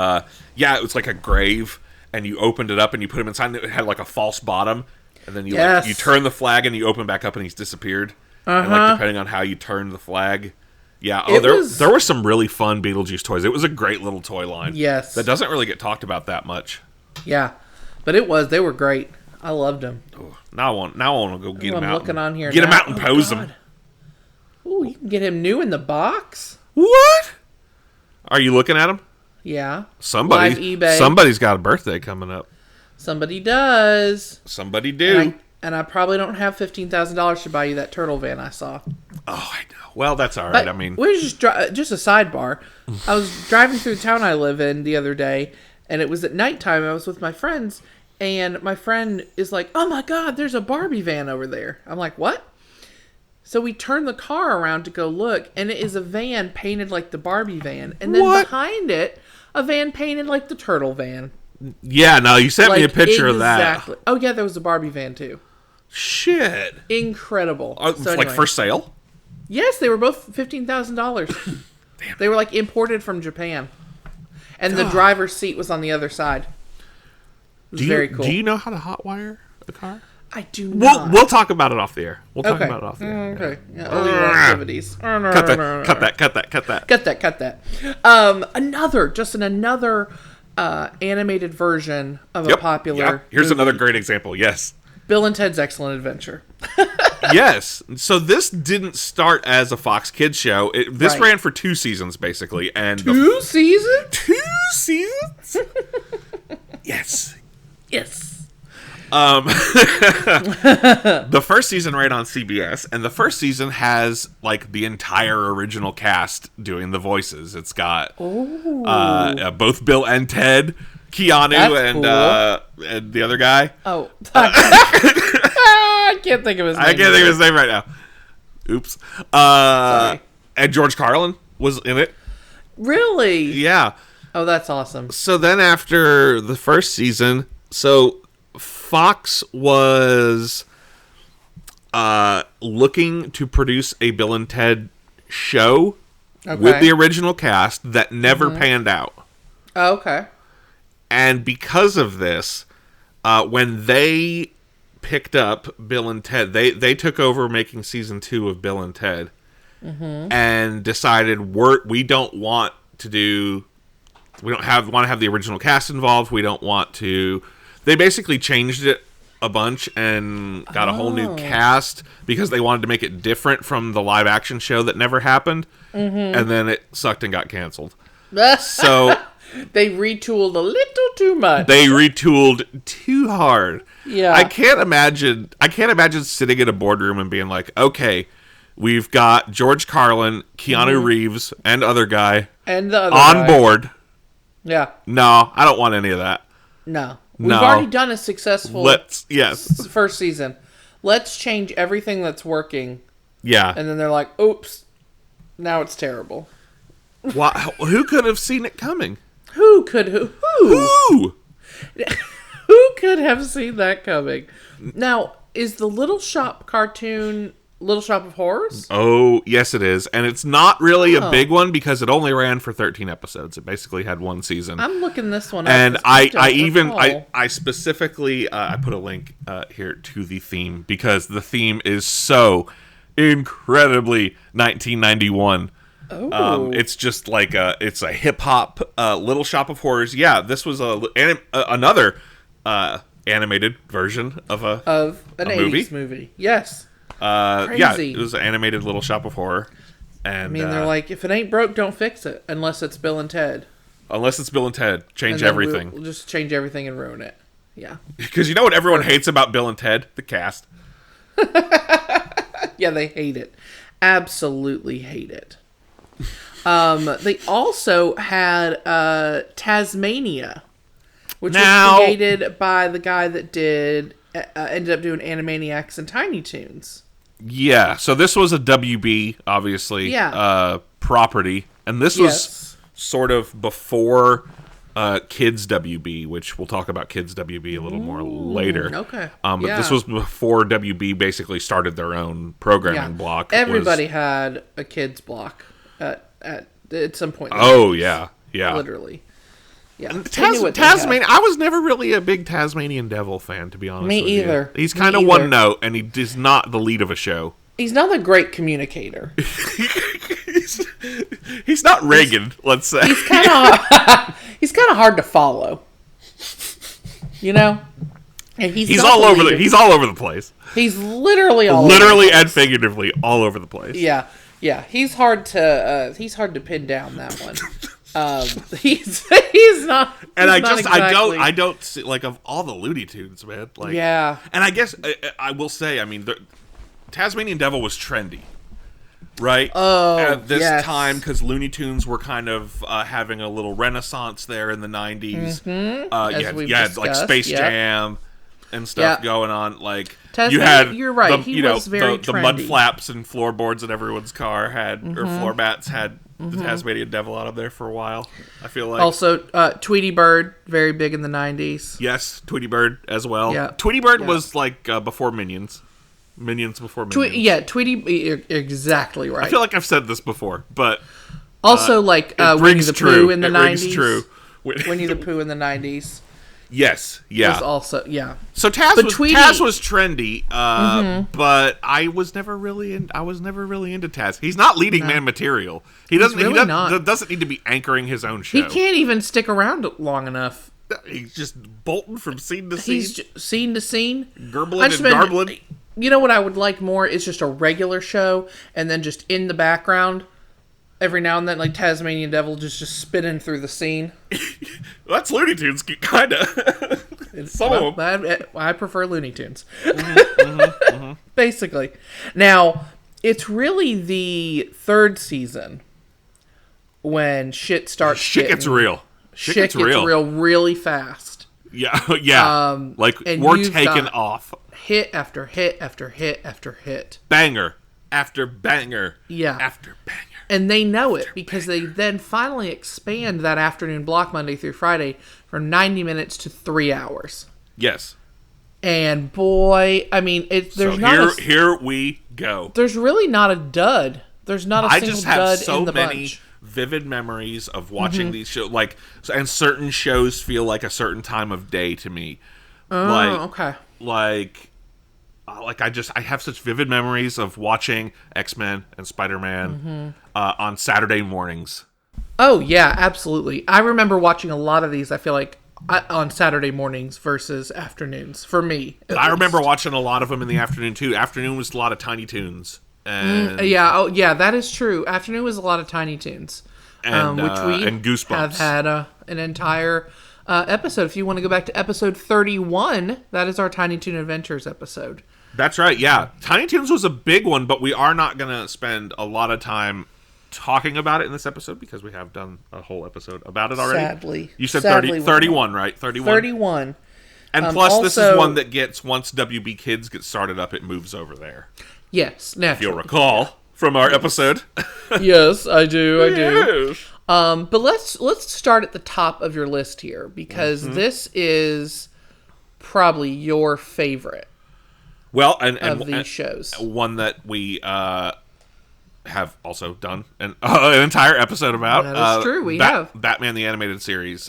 [SPEAKER 3] it was like a grave. And you opened it up and you put him inside, and it had like a false bottom. And then you you turn the flag and you open back up and he's disappeared. And depending on how you turned the flag. Yeah. There were some really fun Beetlejuice toys. It was a great little toy line.
[SPEAKER 2] Yes.
[SPEAKER 3] That doesn't really get talked about that much.
[SPEAKER 2] Yeah. But they were great. I loved them.
[SPEAKER 3] Oh, now I want to go get them out.
[SPEAKER 2] I'm looking on here.
[SPEAKER 3] Get them out and pose them.
[SPEAKER 2] Ooh, you can get him new in the box.
[SPEAKER 3] What? Are you looking at him?
[SPEAKER 2] Yeah. Live
[SPEAKER 3] Somebody's got a birthday coming up.
[SPEAKER 2] Somebody does.
[SPEAKER 3] Somebody do.
[SPEAKER 2] And I probably don't have $15,000 to buy you that turtle van I saw.
[SPEAKER 3] Oh, I know. Well, that's all right.
[SPEAKER 2] But
[SPEAKER 3] I mean,
[SPEAKER 2] we're just a sidebar. I was driving through the town I live in the other day, and it was at nighttime. I was with my friends, and my friend is like, "Oh my God, there's a Barbie van over there." I'm like, "What?" So we turn the car around to go look, and it is a van painted like the Barbie van, and then behind it, a van painted like the turtle van.
[SPEAKER 3] yeah, no, you sent me a picture of that.
[SPEAKER 2] Exactly. Oh yeah, there was a Barbie van too.
[SPEAKER 3] Shit.
[SPEAKER 2] Incredible. So
[SPEAKER 3] like
[SPEAKER 2] anyway.
[SPEAKER 3] for sale?
[SPEAKER 2] Yes, they were both $15,000.
[SPEAKER 3] Damn.
[SPEAKER 2] They were like imported from Japan, and the driver's seat was on the other side. It was very cool.
[SPEAKER 3] Do you know how to hotwire a car?
[SPEAKER 2] I do not.
[SPEAKER 3] We'll talk about it off the air. We'll talk about it off the air.
[SPEAKER 2] Okay. Yeah, all your activities.
[SPEAKER 3] Cut that.
[SPEAKER 2] Another animated version of a popular.
[SPEAKER 3] Yep. Here's
[SPEAKER 2] movie.
[SPEAKER 3] another great example. Yes.
[SPEAKER 2] Bill and Ted's Excellent Adventure.
[SPEAKER 3] Yes. So this didn't start as a Fox Kids show. This
[SPEAKER 2] Right.
[SPEAKER 3] ran for 2 seasons, basically. And
[SPEAKER 2] 2 seasons?
[SPEAKER 3] 2 seasons? Yes.
[SPEAKER 2] Yes.
[SPEAKER 3] The first season ran on CBS, and the first season has like the entire original cast doing the voices. It's got both Bill and Ted, Keanu, and the other guy.
[SPEAKER 2] Oh. I can't think of his name.
[SPEAKER 3] I can't think of his name right now. Oops.
[SPEAKER 2] Sorry.
[SPEAKER 3] And George Carlin was in it.
[SPEAKER 2] Really?
[SPEAKER 3] Yeah.
[SPEAKER 2] Oh, that's awesome.
[SPEAKER 3] So then after the first season, Fox was looking to produce a Bill and Ted show with the original cast that never panned out.
[SPEAKER 2] Oh, okay.
[SPEAKER 3] And because of this, when they picked up Bill and Ted, they took over making season 2 of Bill and Ted and decided we don't want to have the original cast involved. We don't want to. They basically changed it a bunch and got a whole new cast because they wanted to make it different from the live action show that never happened. And then it sucked and got canceled. So
[SPEAKER 2] they retooled a little too much.
[SPEAKER 3] They retooled too hard.
[SPEAKER 2] Yeah.
[SPEAKER 3] I can't imagine sitting in a boardroom and being like, okay, we've got George Carlin, Keanu Reeves, and other guy
[SPEAKER 2] and the other
[SPEAKER 3] on
[SPEAKER 2] guy.
[SPEAKER 3] board.
[SPEAKER 2] Yeah.
[SPEAKER 3] No, I don't want any of that.
[SPEAKER 2] No. We've already done a successful first season. Let's change everything that's working.
[SPEAKER 3] Yeah.
[SPEAKER 2] And then they're like, oops, now it's terrible.
[SPEAKER 3] Who could have seen it coming?
[SPEAKER 2] Who could have seen that coming? Now, is the Little Shop cartoon Little Shop of Horrors?
[SPEAKER 3] Oh, yes it is. And it's not really a big one because it only ran for 13 episodes. It basically had 1 season.
[SPEAKER 2] I'm looking this one up.
[SPEAKER 3] And I specifically I put a link here to the theme because the theme is so incredibly 1991.
[SPEAKER 2] Oh.
[SPEAKER 3] It's just like it's a hip hop Little Shop of Horrors. Yeah, this was another animated version of an
[SPEAKER 2] 80s movie. Yes.
[SPEAKER 3] Yeah,
[SPEAKER 2] Crazy.
[SPEAKER 3] it was an animated Little Shop of Horror. And
[SPEAKER 2] I mean, they're like, if it ain't broke, don't fix it. Unless it's Bill and Ted.
[SPEAKER 3] Unless it's Bill and Ted, change
[SPEAKER 2] And then
[SPEAKER 3] everything.
[SPEAKER 2] We'll just change everything and ruin it. Yeah.
[SPEAKER 3] Because you know what everyone hates about Bill and Ted? The cast.
[SPEAKER 2] Yeah, they hate it. Absolutely hate it. They also had Tasmania, which was created by the guy that ended up doing Animaniacs and Tiny Toons.
[SPEAKER 3] Yeah, so this was a WB, obviously, property. And this was sort of before Kids WB, which we'll talk about Kids WB a little more later.
[SPEAKER 2] Okay.
[SPEAKER 3] But this was before WB basically started their own programming block.
[SPEAKER 2] Everybody had a kids block at some point.
[SPEAKER 3] Oh, yeah.
[SPEAKER 2] Literally. Yeah.
[SPEAKER 3] Tasmania. I was never really a big Tasmanian Devil fan, to be honest.
[SPEAKER 2] Me either.
[SPEAKER 3] He's kind of one note, and he is not the lead of a show.
[SPEAKER 2] He's not a great communicator.
[SPEAKER 3] He's not Reagan, let's say.
[SPEAKER 2] He's kind of hard to follow. You know? And he's
[SPEAKER 3] all over the place.
[SPEAKER 2] He's literally
[SPEAKER 3] literally and figuratively all over the place.
[SPEAKER 2] Yeah. Yeah, he's hard to pin down, that one. He's not.
[SPEAKER 3] And
[SPEAKER 2] I
[SPEAKER 3] I don't see, like, of all the Looney Tunes, man. Like,
[SPEAKER 2] yeah.
[SPEAKER 3] And I guess I will say, I mean, the Tasmanian Devil was trendy, right?
[SPEAKER 2] Oh,
[SPEAKER 3] at this
[SPEAKER 2] yes.
[SPEAKER 3] time, because Looney Tunes were kind of having a little renaissance there in the 90s.
[SPEAKER 2] Mm-hmm.
[SPEAKER 3] You had like Space Jam and stuff going on. Like, you had
[SPEAKER 2] you're right.
[SPEAKER 3] The,
[SPEAKER 2] was very
[SPEAKER 3] the mud flaps and floorboards in everyone's car had, or floor mats had the Tasmanian Devil out of there for a while. I feel like
[SPEAKER 2] also Tweety Bird, very big in the 90s.
[SPEAKER 3] Yes, Tweety Bird as well.
[SPEAKER 2] Yeah.
[SPEAKER 3] Tweety Bird was like before Minions. Minions before Minions.
[SPEAKER 2] Tweety, exactly right.
[SPEAKER 3] I feel like I've said this before, but
[SPEAKER 2] also like Winnie the Pooh in the 90s.
[SPEAKER 3] Rings true.
[SPEAKER 2] Winnie the Pooh in the 90s.
[SPEAKER 3] Yes, yeah.
[SPEAKER 2] Was also
[SPEAKER 3] So Taz was trendy, but I was never really into Taz. He's not leading man material. He doesn't need to be anchoring his own show.
[SPEAKER 2] He can't even stick around long enough.
[SPEAKER 3] He's just bolting from scene to scene.
[SPEAKER 2] He's scene to scene,
[SPEAKER 3] garbling and garbling.
[SPEAKER 2] You know what I would like more is just a regular show, and then just in the background, every now and then, like Tasmanian Devil just spinning through the scene.
[SPEAKER 3] That's Looney Tunes, kind of. Some of them.
[SPEAKER 2] I prefer Looney Tunes. Basically. Now, it's really the third season when shit starts
[SPEAKER 3] Shit gets real.
[SPEAKER 2] Shit gets real really fast.
[SPEAKER 3] Yeah, yeah. Like, we're taking off.
[SPEAKER 2] Hit after hit after hit after hit.
[SPEAKER 3] Banger after banger.
[SPEAKER 2] Yeah.
[SPEAKER 3] After banger.
[SPEAKER 2] And they know it because they then finally expand that afternoon block Monday through Friday from 90 minutes to 3 hours.
[SPEAKER 3] Yes.
[SPEAKER 2] And boy, I mean,
[SPEAKER 3] here we go.
[SPEAKER 2] There's really not a dud. There's not a single dud in the bunch. I just have so many
[SPEAKER 3] vivid memories of watching these shows, and certain shows feel like a certain time of day to me.
[SPEAKER 2] Oh, okay.
[SPEAKER 3] I have such vivid memories of watching X-Men and Spider-Man on Saturday mornings.
[SPEAKER 2] Oh, yeah, absolutely. I remember watching a lot of these, I feel like, on Saturday mornings versus afternoons, for me.
[SPEAKER 3] I remember watching a lot of them in the afternoon, too. Afternoon was a lot of Tiny Toons. And
[SPEAKER 2] that is true. Afternoon was a lot of Tiny Toons.
[SPEAKER 3] And,
[SPEAKER 2] which we
[SPEAKER 3] and Goosebumps.
[SPEAKER 2] have had an entire episode. If you want to go back to episode 31, that is our Tiny Toon Adventures episode.
[SPEAKER 3] That's right, yeah. Tiny Toons was a big one, but we are not going to spend a lot of time talking about it in this episode because we have done a whole episode about it already.
[SPEAKER 2] Sadly.
[SPEAKER 3] You said 31, right? 31?
[SPEAKER 2] 31.
[SPEAKER 3] And plus, this is one that gets, once WB Kids gets started up, it moves over there.
[SPEAKER 2] Yes, naturally.
[SPEAKER 3] If you'll recall from our episode.
[SPEAKER 2] Yes, I do.
[SPEAKER 3] Yes.
[SPEAKER 2] But let's start at the top of your list here because this is probably your favorite.
[SPEAKER 3] Well, and
[SPEAKER 2] these shows,
[SPEAKER 3] one that we have also done an entire episode about.
[SPEAKER 2] That is true. We have
[SPEAKER 3] Batman the Animated Series.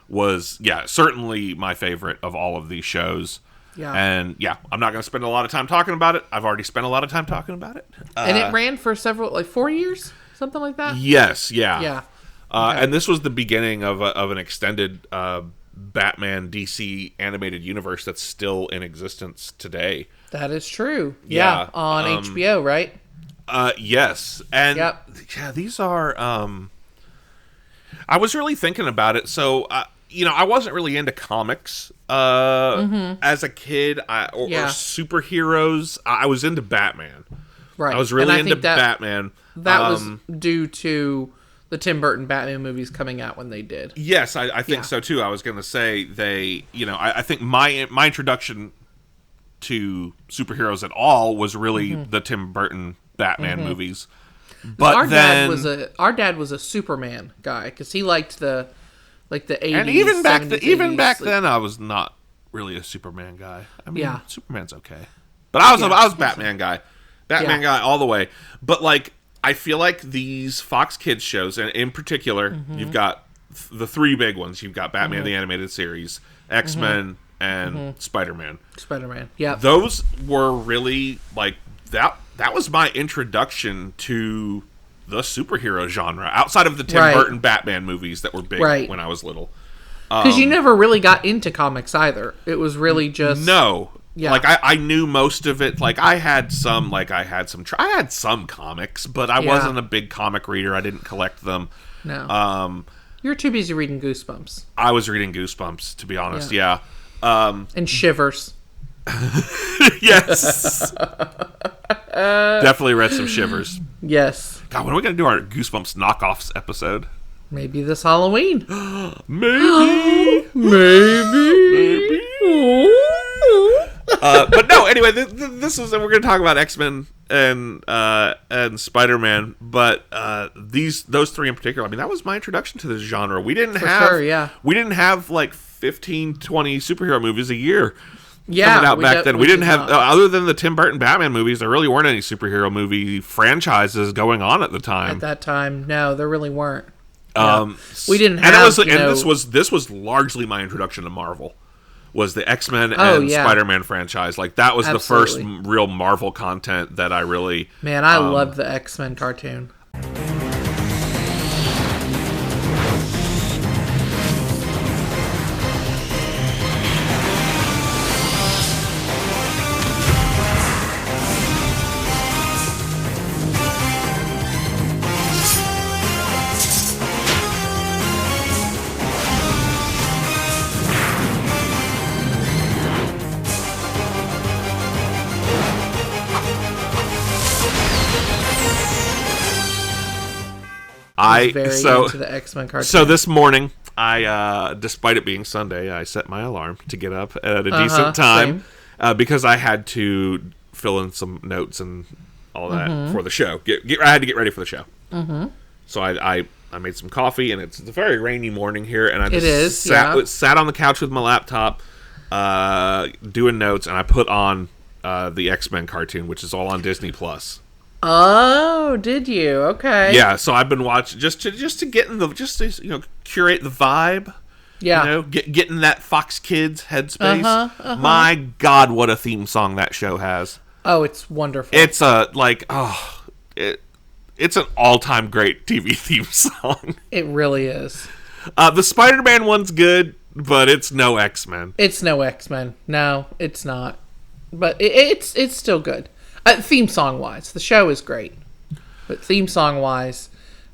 [SPEAKER 3] Was certainly my favorite of all of these shows.
[SPEAKER 2] Yeah,
[SPEAKER 3] and I'm not going to spend a lot of time talking about it. I've already spent a lot of time talking about it,
[SPEAKER 2] and it ran for 4 years, something like that.
[SPEAKER 3] Yes, yeah.
[SPEAKER 2] Okay.
[SPEAKER 3] And this was the beginning of an extended Batman DC animated universe that's still in existence today.
[SPEAKER 2] That is true. Yeah, on HBO, right?
[SPEAKER 3] Yes. And these are I was really thinking about it. So I wasn't really into comics as a kid or superheroes. I was into Batman.
[SPEAKER 2] Right.
[SPEAKER 3] I was really into Batman.
[SPEAKER 2] That was due to the Tim Burton Batman movies coming out when they did.
[SPEAKER 3] Yes, I think so too. I was going to say I think my introduction to superheroes at all was really the Tim Burton Batman movies. But
[SPEAKER 2] our dad was a Superman guy because he liked the 80s.
[SPEAKER 3] And even back then, I was not really a Superman guy. I mean, Superman's okay, but I was Batman guy, guy all the way. But I feel like these Fox Kids shows, and in particular, you've got the three big ones. You've got Batman the Animated Series, X-Men, and Spider-Man.
[SPEAKER 2] Yeah.
[SPEAKER 3] Those were really that. That was my introduction to the superhero genre, outside of the Tim Burton Batman movies that were big when I was little.
[SPEAKER 2] Because you never really got into comics either. It was really just...
[SPEAKER 3] No.
[SPEAKER 2] Yeah.
[SPEAKER 3] Like I knew most of it. Like I had some comics, but I wasn't a big comic reader. I didn't collect them.
[SPEAKER 2] No. You're too busy reading Goosebumps.
[SPEAKER 3] I was reading Goosebumps, to be honest. Yeah.
[SPEAKER 2] And Shivers.
[SPEAKER 3] Yes. Definitely read some Shivers.
[SPEAKER 2] Yes.
[SPEAKER 3] God, when are we going to do our Goosebumps knockoffs episode?
[SPEAKER 2] Maybe this Halloween.
[SPEAKER 3] Maybe.
[SPEAKER 2] Maybe.
[SPEAKER 3] But no, anyway, this is, we're going to talk about X-Men and Spider-Man, but those three in particular, I mean, that was my introduction to this genre. We didn't have like 15, 20 superhero movies a year coming out back then. We didn't have, other than the Tim Burton Batman movies, there really weren't any superhero movie franchises going on at the time.
[SPEAKER 2] At that time, no, there really weren't.
[SPEAKER 3] We
[SPEAKER 2] didn't have,
[SPEAKER 3] this was largely my introduction to Marvel. Was the X-Men and Spider-Man franchise. Like, that was the first real Marvel content that I really...
[SPEAKER 2] Man, I loved the X-Men cartoon. Into the X-Men cartoon.
[SPEAKER 3] So this morning, I, despite it being Sunday, I set my alarm to get up at a decent time because I had to fill in some notes and all that for the show. I had to get ready for the show. So I made some coffee, and it's a very rainy morning here, and I just sat on the couch with my laptop doing notes, and I put on the X-Men cartoon, which is all on Disney Plus.
[SPEAKER 2] Oh, did you? Okay.
[SPEAKER 3] Yeah, so I've been watching just to get in the curate the vibe.
[SPEAKER 2] Yeah.
[SPEAKER 3] Get in that Fox Kids headspace. My God, what a theme song that show has.
[SPEAKER 2] Oh, it's wonderful.
[SPEAKER 3] It's it's an all-time great TV theme song.
[SPEAKER 2] It really is.
[SPEAKER 3] The Spider-Man one's good, but it's no X-Men.
[SPEAKER 2] It's no X-Men. No, it's not. But it's still good. Theme song wise, the show is great, but theme song wise,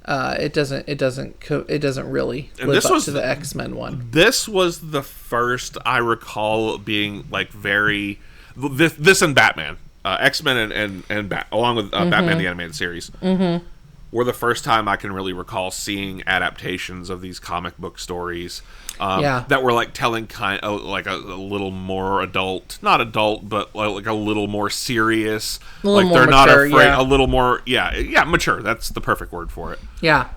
[SPEAKER 2] it doesn't really live up to the X-Men one.
[SPEAKER 3] This was the first I recall being like very this and Batman, X-Men and along with Batman the Animated Series. Were the first time I can really recall seeing adaptations of these comic book stories that were like telling kind of like a little more not adult, but like a little more serious. Like they're not afraid. A little more, mature. That's the perfect word for it.
[SPEAKER 2] Yeah.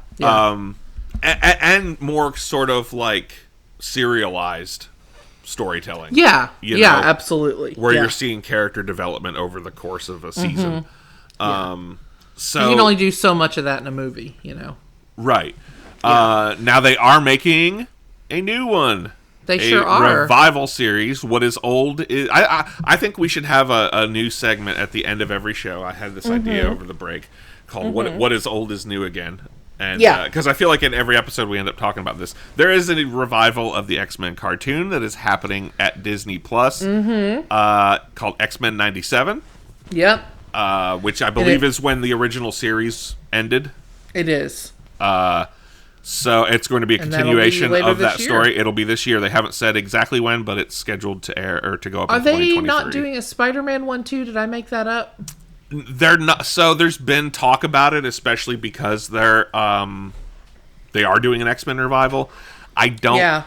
[SPEAKER 3] And more sort of like serialized storytelling.
[SPEAKER 2] Yeah, absolutely.
[SPEAKER 3] Where you're seeing character development over the course of a season. So
[SPEAKER 2] you can only do so much of that in a movie,
[SPEAKER 3] Right. Now they are making a new one.
[SPEAKER 2] They sure are.
[SPEAKER 3] Revival series. What is old is... I think we should have a new segment at the end of every show. I had this idea over the break called What is Old is New Again. And because I feel like in every episode we end up talking about this. There is a revival of the X-Men cartoon that is happening at Disney Plus called X-Men 97.
[SPEAKER 2] Yep.
[SPEAKER 3] Which I believe is when the original series ended.
[SPEAKER 2] It is.
[SPEAKER 3] So it's going to be a continuation of that story. It'll be this year. They haven't said exactly when, but it's scheduled to air or to go up in 2023.
[SPEAKER 2] Are they not doing a Spider-Man one too? Did I make that up?
[SPEAKER 3] They're not. So there's been talk about it, especially because they are doing an X-Men revival. I don't. Yeah.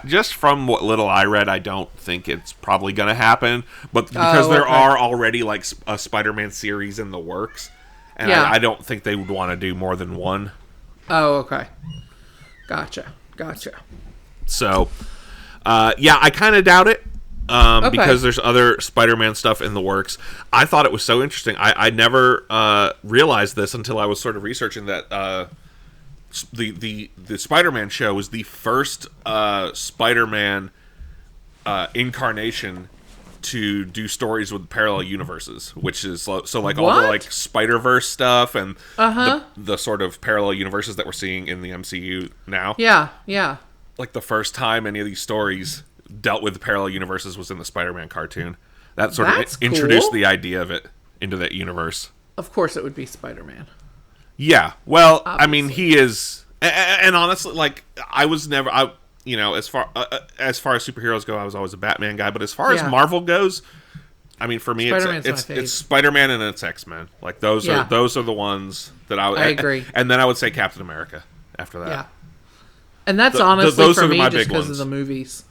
[SPEAKER 3] Just from what little I read, I don't think it's probably going to happen. But because there are already like a Spider-Man series in the works, and I don't think they would want to do more than one.
[SPEAKER 2] Oh, okay. Gotcha.
[SPEAKER 3] So, I kind of doubt it. Because there's other Spider-Man stuff in the works. I thought it was so interesting. I never realized this until I was sort of researching that the Spider-Man show was the first Spider-Man incarnation to do stories with parallel universes, which is so like all the like Spider-Verse stuff and the sort of parallel universes that we're seeing in the MCU now.
[SPEAKER 2] Yeah.
[SPEAKER 3] Like the first time any of these stories dealt with the parallel universes was in the Spider-Man cartoon. that sort
[SPEAKER 2] That's
[SPEAKER 3] of introduced
[SPEAKER 2] cool.
[SPEAKER 3] the idea of it into that universe.
[SPEAKER 2] Of course, it would be Spider-Man.
[SPEAKER 3] Yeah, well,
[SPEAKER 2] Obviously.
[SPEAKER 3] I mean, he is, and honestly, like I was never, as far as superheroes go, I was always a Batman guy. But as far as Marvel goes, I mean, for me, it's Spider-Man and it's X-Men. Like those are the ones that I
[SPEAKER 2] agree.
[SPEAKER 3] And then I would say Captain America after that.
[SPEAKER 2] Yeah, and that's honestly
[SPEAKER 3] those
[SPEAKER 2] for
[SPEAKER 3] are
[SPEAKER 2] me
[SPEAKER 3] my
[SPEAKER 2] just
[SPEAKER 3] big
[SPEAKER 2] because of
[SPEAKER 3] ones.
[SPEAKER 2] the movies.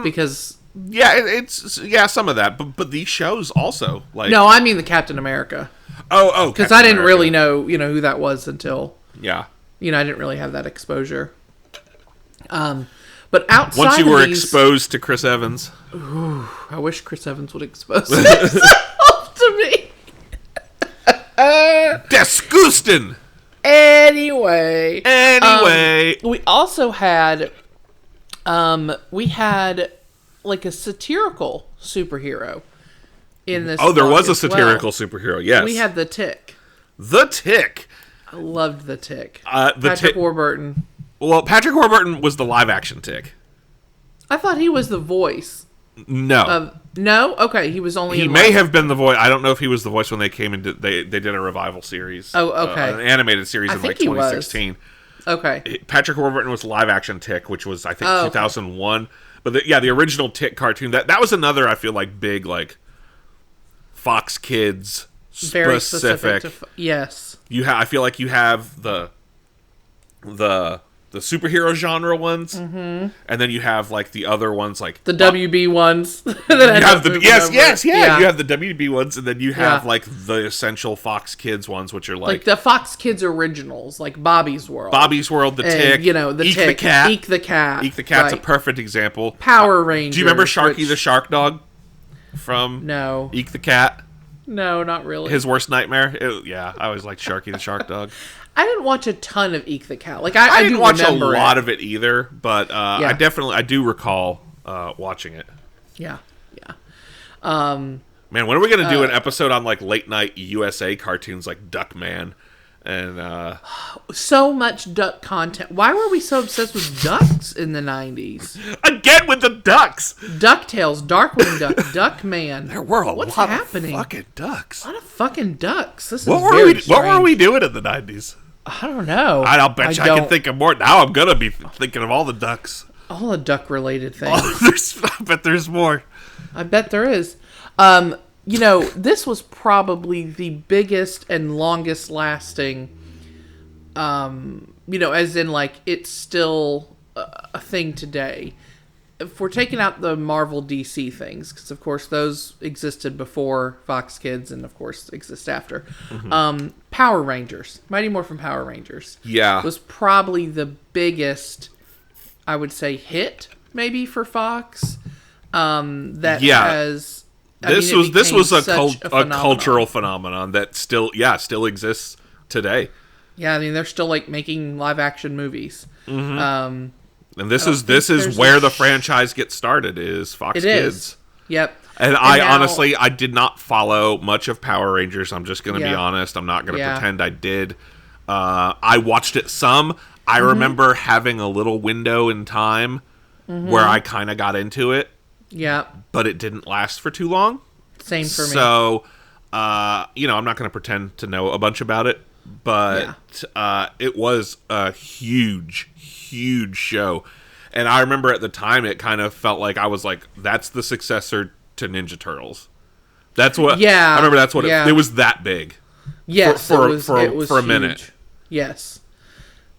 [SPEAKER 2] Because
[SPEAKER 3] it's some of that, but these shows also like
[SPEAKER 2] no, I mean the Captain America.
[SPEAKER 3] Oh,
[SPEAKER 2] because I didn't really know who that was until
[SPEAKER 3] I
[SPEAKER 2] didn't really have that exposure. But outside
[SPEAKER 3] once you
[SPEAKER 2] of
[SPEAKER 3] were
[SPEAKER 2] these,
[SPEAKER 3] exposed to Chris Evans,
[SPEAKER 2] I wish Chris Evans would expose himself to me.
[SPEAKER 3] Disgusting.
[SPEAKER 2] Anyway,
[SPEAKER 3] we
[SPEAKER 2] also had like a satirical superhero in this.
[SPEAKER 3] Oh, there was a
[SPEAKER 2] satirical
[SPEAKER 3] superhero. Yes,
[SPEAKER 2] we had the Tick.
[SPEAKER 3] The Tick.
[SPEAKER 2] I loved the Tick.
[SPEAKER 3] Patrick
[SPEAKER 2] Warburton.
[SPEAKER 3] Well, Patrick Warburton was the live action Tick.
[SPEAKER 2] I thought he was the voice.
[SPEAKER 3] No.
[SPEAKER 2] No? Okay, he was only
[SPEAKER 3] He may have been the voice. I don't know if he was the voice when they came and they did a revival series.
[SPEAKER 2] Oh, okay.
[SPEAKER 3] An animated series in like 2016.
[SPEAKER 2] Okay.
[SPEAKER 3] Patrick Warburton was live action Tick, which was I think 2001. But the original Tick cartoon, that was another I feel like big like Fox Kids
[SPEAKER 2] very specific to, yes.
[SPEAKER 3] I feel like you have the superhero genre ones, and then you have like the other ones, like
[SPEAKER 2] the WB ones.
[SPEAKER 3] You have the you have the WB ones, and then you have like the essential Fox Kids ones, which are like
[SPEAKER 2] the Fox Kids originals, like Bobby's World,
[SPEAKER 3] the Tick,
[SPEAKER 2] the
[SPEAKER 3] Eek
[SPEAKER 2] Tick,
[SPEAKER 3] the Cat,
[SPEAKER 2] Eek the Cat,
[SPEAKER 3] Eek the Cat's a perfect example.
[SPEAKER 2] Power Rangers.
[SPEAKER 3] Do you remember Sharky the Shark Dog from Eek the Cat?
[SPEAKER 2] No, not really.
[SPEAKER 3] His worst nightmare. I always liked Sharky the Shark Dog.
[SPEAKER 2] I didn't watch a ton of Eek the Cat. Like I
[SPEAKER 3] didn't watch a lot of it either, but I do recall watching it.
[SPEAKER 2] Yeah.
[SPEAKER 3] Man, when are we gonna do an episode on like late night USA cartoons like Duckman and
[SPEAKER 2] so much duck content? Why were we so obsessed with ducks in the 90s?
[SPEAKER 3] Again with the ducks.
[SPEAKER 2] DuckTales, Darkwing Duck, Duckman.
[SPEAKER 3] There were
[SPEAKER 2] What's
[SPEAKER 3] lot
[SPEAKER 2] happening?
[SPEAKER 3] of fucking ducks.
[SPEAKER 2] A lot of fucking ducks. This is
[SPEAKER 3] What were we doing in the 90s?
[SPEAKER 2] I don't know.
[SPEAKER 3] I'll bet you I can think of more. Now I'm going to be thinking of all the ducks.
[SPEAKER 2] All the duck-related things.
[SPEAKER 3] I bet there's more.
[SPEAKER 2] I bet there is. This was probably the biggest and longest lasting, as in, like, it's still a thing today. If we're taking out the Marvel DC things, because, of course, those existed before Fox Kids and, of course, exist after. Mm-hmm. Power Rangers. Mighty Morphin Power Rangers.
[SPEAKER 3] Yeah.
[SPEAKER 2] Was probably the biggest, I would say, hit, maybe, for Fox. This
[SPEAKER 3] was a cultural phenomenon that still exists today.
[SPEAKER 2] Yeah, I mean, they're still, like, making live-action movies.
[SPEAKER 3] Mm-hmm. And this is where the franchise gets started, is Fox Kids.
[SPEAKER 2] Yep.
[SPEAKER 3] And I honestly did not follow much of Power Rangers. I'm just going to be honest. I'm not going to pretend I did. I watched it some. I remember having a little window in time where I kind of got into it.
[SPEAKER 2] Yeah.
[SPEAKER 3] But it didn't last for too long.
[SPEAKER 2] Same for me.
[SPEAKER 3] So, I'm not going to pretend to know a bunch about it. But it was a huge show. And I remember at the time it kind of felt like I was like, that's the successor to Ninja Turtles. That's what I remember. That's what it was that big.
[SPEAKER 2] Yes,
[SPEAKER 3] for
[SPEAKER 2] it was
[SPEAKER 3] a
[SPEAKER 2] huge.
[SPEAKER 3] minute.
[SPEAKER 2] Yes.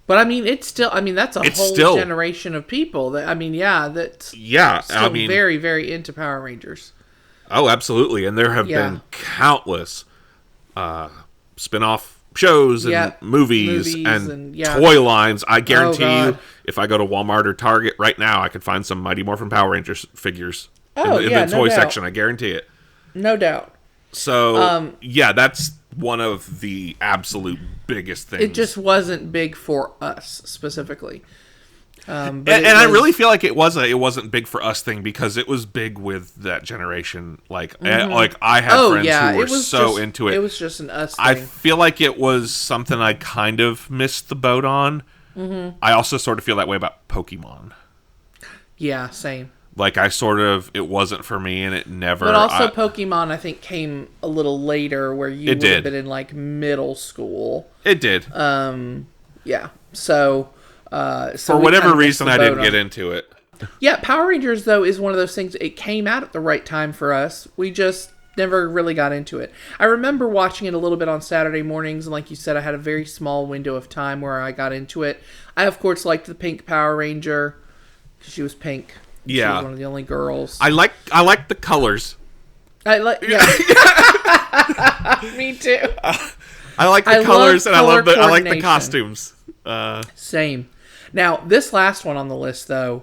[SPEAKER 2] But I mean, that's a whole generation of people that's still very, very into Power Rangers.
[SPEAKER 3] Oh, absolutely. And there have been countless spin-off shows and movies and toy lines. I guarantee you, if I go to Walmart or Target right now, I could find some Mighty Morphin Power Rangers figures in the toy section. I guarantee it.
[SPEAKER 2] No doubt.
[SPEAKER 3] So, that's one of the absolute biggest things.
[SPEAKER 2] It just wasn't big for us specifically.
[SPEAKER 3] I really feel like it wasn't big for us thing because it was big with that generation. Like I had friends who were so into it.
[SPEAKER 2] It was just an us thing.
[SPEAKER 3] I feel like it was something I kind of missed the boat on. Mm-hmm. I also sort of feel that way about Pokemon.
[SPEAKER 2] Yeah, same.
[SPEAKER 3] Like, it wasn't for me, and it never...
[SPEAKER 2] But also Pokemon, I think, came a little later, where you would have been in, like, middle school.
[SPEAKER 3] It did.
[SPEAKER 2] Yeah. So
[SPEAKER 3] for whatever reason, I didn't get into it.
[SPEAKER 2] Yeah, Power Rangers, though, is one of those things, it came out at the right time for us. We just never really got into it. I remember watching it a little bit on Saturday mornings, and like you said, I had a very small window of time where I got into it. I, of course, liked the pink Power Ranger, because she was pink.
[SPEAKER 3] Yeah.
[SPEAKER 2] She was one of the only girls.
[SPEAKER 3] I like the colors.
[SPEAKER 2] Yeah. Me too.
[SPEAKER 3] I like the colors, and I like the costumes.
[SPEAKER 2] Same. Now, this last one on the list, though,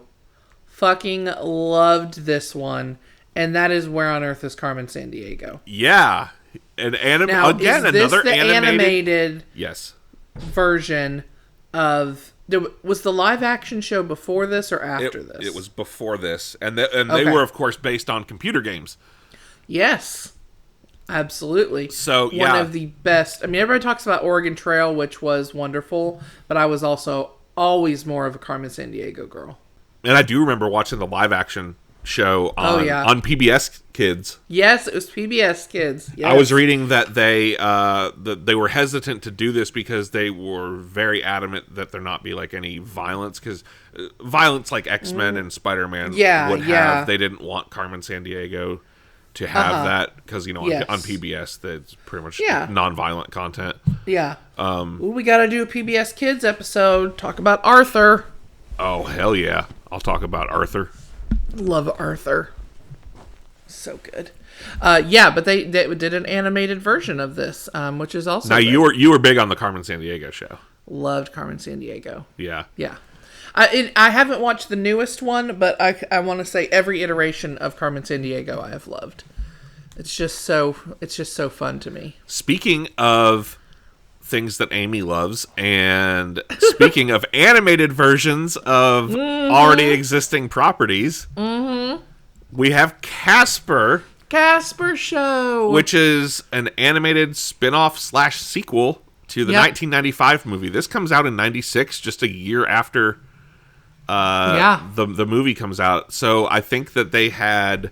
[SPEAKER 2] fucking loved this one, and that is Where on Earth is Carmen Sandiego?
[SPEAKER 3] Yeah.
[SPEAKER 2] Now,
[SPEAKER 3] again,
[SPEAKER 2] is this
[SPEAKER 3] another
[SPEAKER 2] the animated
[SPEAKER 3] yes.
[SPEAKER 2] version of... Was the live action show before this or after this?
[SPEAKER 3] It was before this, and they were, of course, based on computer games.
[SPEAKER 2] Yes. Absolutely.
[SPEAKER 3] So, yeah.
[SPEAKER 2] One of the best. I mean, everybody talks about Oregon Trail, which was wonderful, but I was also always more of a Carmen Sandiego girl.
[SPEAKER 3] And I do remember watching the live action show on PBS Kids.
[SPEAKER 2] Yes, it was PBS Kids. Yes.
[SPEAKER 3] I was reading that they were hesitant to do this because they were very adamant that there not be like any violence, because violence like X-Men and Spider-Man would have. They didn't want Carmen Sandiego to have that because, on PBS that's pretty much non-violent content.
[SPEAKER 2] Yeah. We got to do a PBS Kids episode. Talk about Arthur.
[SPEAKER 3] Oh, hell yeah. I'll talk about Arthur.
[SPEAKER 2] Love Arthur. So good. But they did an animated version of this, which is also
[SPEAKER 3] now
[SPEAKER 2] good.
[SPEAKER 3] you were big on the Carmen Sandiego show.
[SPEAKER 2] Loved Carmen Sandiego.
[SPEAKER 3] Yeah.
[SPEAKER 2] Yeah. I haven't watched the newest one, but I want to say every iteration of Carmen Sandiego I have loved. It's just so fun to me.
[SPEAKER 3] Speaking of things that Amy loves, and speaking of animated versions of already existing properties, we have Casper
[SPEAKER 2] Show,
[SPEAKER 3] which is an animated spin-off / sequel to the 1995 movie. This comes out in 96, just a year after the movie comes out. So I think that they had...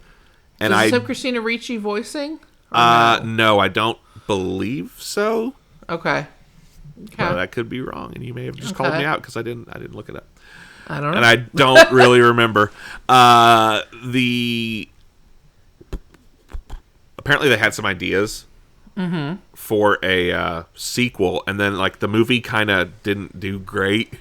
[SPEAKER 2] Does this have Christina Ricci voicing?
[SPEAKER 3] No, I don't believe so.
[SPEAKER 2] Okay.
[SPEAKER 3] Well, that could be wrong, and you may have just called me out because I didn't look it up.
[SPEAKER 2] I don't know.
[SPEAKER 3] And I don't really remember. Apparently they had some ideas for a sequel, and then like the movie kind of didn't do great.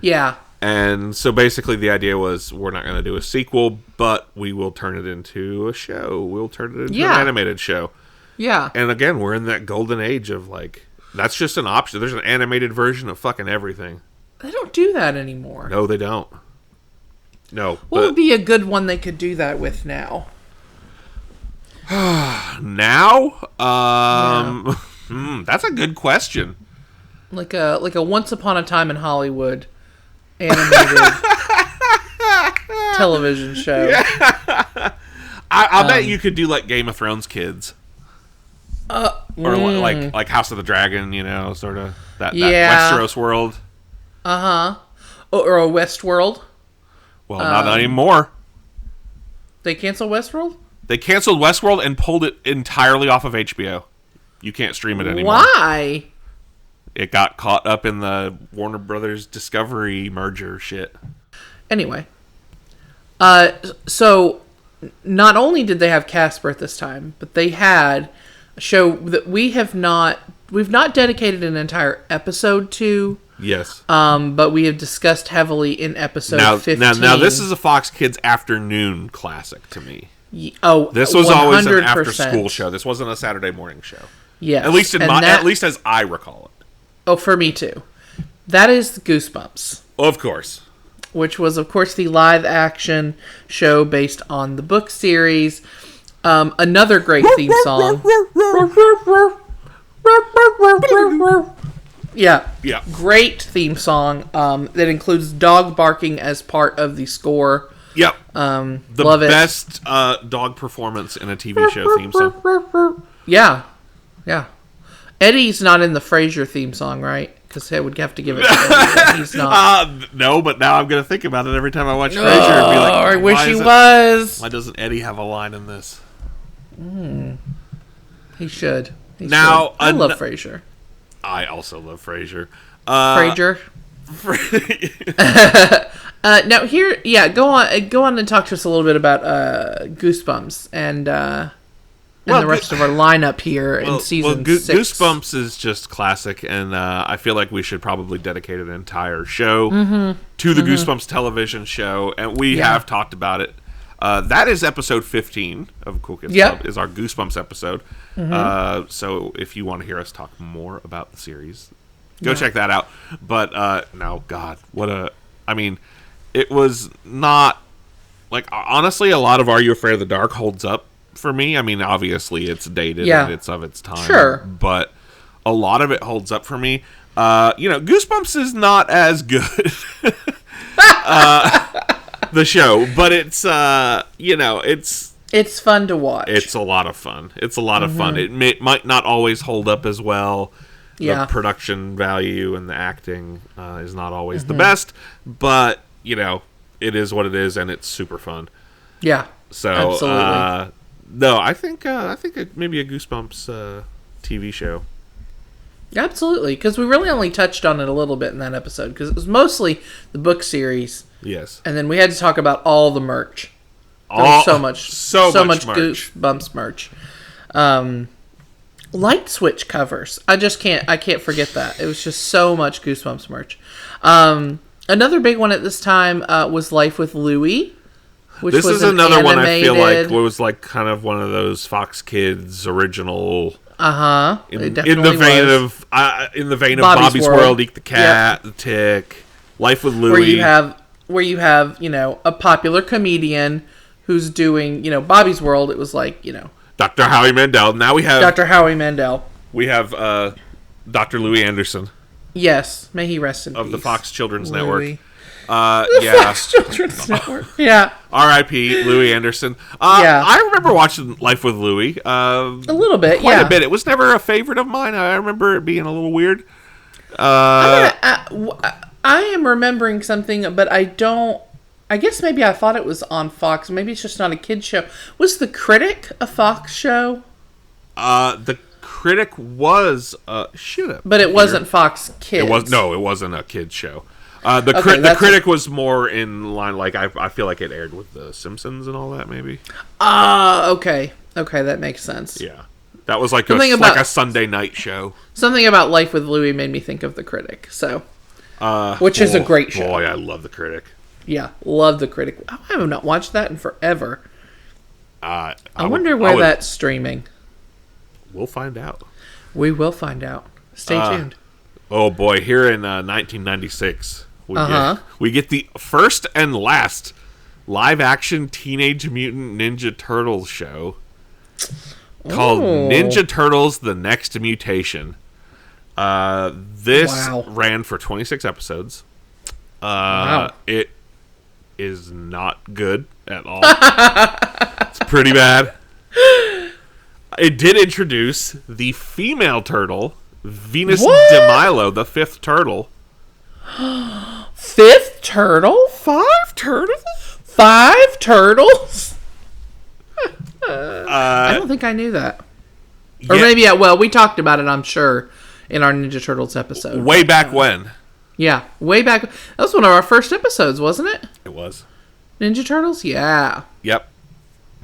[SPEAKER 2] Yeah.
[SPEAKER 3] And so basically the idea was, we're not going to do a sequel, but we will turn it into a show. We'll turn it into an animated show.
[SPEAKER 2] Yeah.
[SPEAKER 3] And again, we're in that golden age of like, that's just an option. There's an animated version of fucking everything.
[SPEAKER 2] They don't do that anymore.
[SPEAKER 3] No, they don't. No.
[SPEAKER 2] What would be a good one they could do that with now?
[SPEAKER 3] Now? That's a good question.
[SPEAKER 2] Like a Once Upon a Time in Hollywood animated television show.
[SPEAKER 3] Yeah. I'll bet you could do like Game of Thrones Kids. Or like House of the Dragon, sort of that Westeros world.
[SPEAKER 2] Or a Westworld.
[SPEAKER 3] Well, not anymore.
[SPEAKER 2] They canceled Westworld?
[SPEAKER 3] They canceled Westworld and pulled it entirely off of HBO. You can't stream it anymore.
[SPEAKER 2] Why?
[SPEAKER 3] It got caught up in the Warner Brothers Discovery merger shit.
[SPEAKER 2] Anyway. So, not only did they have Casper at this time, but they had a show that we've not dedicated an entire episode to.
[SPEAKER 3] Yes.
[SPEAKER 2] But we have discussed heavily in episode 15.
[SPEAKER 3] Now this is a Fox Kids afternoon classic to me. This was 100%. Always an after-school show. This wasn't a Saturday morning show.
[SPEAKER 2] Yes.
[SPEAKER 3] At least as I recall it.
[SPEAKER 2] Oh, for me too. That is Goosebumps.
[SPEAKER 3] Of course.
[SPEAKER 2] Which was, of course, the live-action show based on the book series. Another great theme song. Yeah. Great theme song that includes dog barking as part of the score.
[SPEAKER 3] Yep.
[SPEAKER 2] Love it.
[SPEAKER 3] The best dog performance in a TV show theme song.
[SPEAKER 2] Yeah. Eddie's not in the Frasier theme song, right? because I would have to give it to him. He's not.
[SPEAKER 3] No, but now I'm going to think about it every time I watch Frasier and be like,
[SPEAKER 2] I wish he
[SPEAKER 3] was.
[SPEAKER 2] was.
[SPEAKER 3] Why doesn't Eddie have a line in this?
[SPEAKER 2] He should.
[SPEAKER 3] Now,
[SPEAKER 2] I love Frasier.
[SPEAKER 3] I also love Frasier.
[SPEAKER 2] Frasier. Now here, go on and talk to us a little bit about Goosebumps and the rest of our lineup here in season 6.
[SPEAKER 3] Goosebumps is just classic, and I feel like we should probably dedicate an entire show to the Goosebumps television show, and we have talked about it. That is episode 15 of Cool Kids Club, is our Goosebumps episode. So if you want to hear us talk more about the series, go check that out. But no, God, it was not, like, honestly, a lot of Are You Afraid of the Dark holds up for me. I mean, obviously it's dated and it's of its time.
[SPEAKER 2] Sure.
[SPEAKER 3] But a lot of it holds up for me. Goosebumps is not as good. The show, but it's
[SPEAKER 2] it's fun to watch.
[SPEAKER 3] It's a lot of fun. It might not always hold up as well. The production value and the acting is not always the best, but it is what it is, and it's super fun.
[SPEAKER 2] Yeah.
[SPEAKER 3] So
[SPEAKER 2] absolutely.
[SPEAKER 3] No, I think maybe a Goosebumps TV show.
[SPEAKER 2] Absolutely, because we really only touched on it a little bit in that episode, because it was mostly the book series.
[SPEAKER 3] Yes.
[SPEAKER 2] And then we had to talk about all the merch. There was so much
[SPEAKER 3] merch.
[SPEAKER 2] Goosebumps merch. Light switch covers. I can't forget that. It was just so much Goosebumps merch. Another big one at this time was Life with Louie.
[SPEAKER 3] This is another one I feel like was like kind of one of those Fox Kids original. In the vein of Bobby's World, Eat the Cat, The Tick, Life with Louie.
[SPEAKER 2] Where you have a popular comedian who's doing Bobby's World. It was like
[SPEAKER 3] Dr. Howie Mandel. Now we have
[SPEAKER 2] Dr. Howie Mandel.
[SPEAKER 3] We have Dr. Louis Anderson.
[SPEAKER 2] Yes, may he rest in peace.
[SPEAKER 3] Of the Fox Children's Network.
[SPEAKER 2] Fox Children's Network. Yeah.
[SPEAKER 3] R.I.P. Louis Anderson. I remember watching Life with Louie. A
[SPEAKER 2] little bit,
[SPEAKER 3] quite a bit. It was never a favorite of mine. I remember it being a little weird.
[SPEAKER 2] I am remembering something, but I don't. I guess maybe I thought it was on Fox. Maybe it's just not a kid's show. Was The Critic a Fox show?
[SPEAKER 3] The Critic was
[SPEAKER 2] but it wasn't Fox Kids.
[SPEAKER 3] It wasn't a kid's show. The Critic was more in line. Like I feel like it aired with The Simpsons and all that. Maybe.
[SPEAKER 2] Okay, that makes sense.
[SPEAKER 3] Yeah, that was like a Sunday night show.
[SPEAKER 2] Something about Life with Louie made me think of The Critic. So. Which is a great show.
[SPEAKER 3] Boy, I love The Critic.
[SPEAKER 2] Yeah, love The Critic. I have not watched that in forever.
[SPEAKER 3] I
[SPEAKER 2] wonder where that's streaming.
[SPEAKER 3] We'll find out.
[SPEAKER 2] We will find out. Stay tuned.
[SPEAKER 3] Oh boy, here in 1996, we get the first and last live-action Teenage Mutant Ninja Turtles show called Ninja Turtles: The Next Mutation. This ran for 26 episodes. It is not good at all. It's pretty bad. It did introduce the female turtle, Venus de Milo, the fifth turtle.
[SPEAKER 2] Fifth turtle? 5 turtles? 5 turtles? I don't think I knew that. Or maybe, we talked about it, I'm sure, in our Ninja Turtles episode.
[SPEAKER 3] Way back when.
[SPEAKER 2] Yeah, way back. That was one of our first episodes, wasn't it?
[SPEAKER 3] It was.
[SPEAKER 2] Ninja Turtles? Yeah.
[SPEAKER 3] Yep.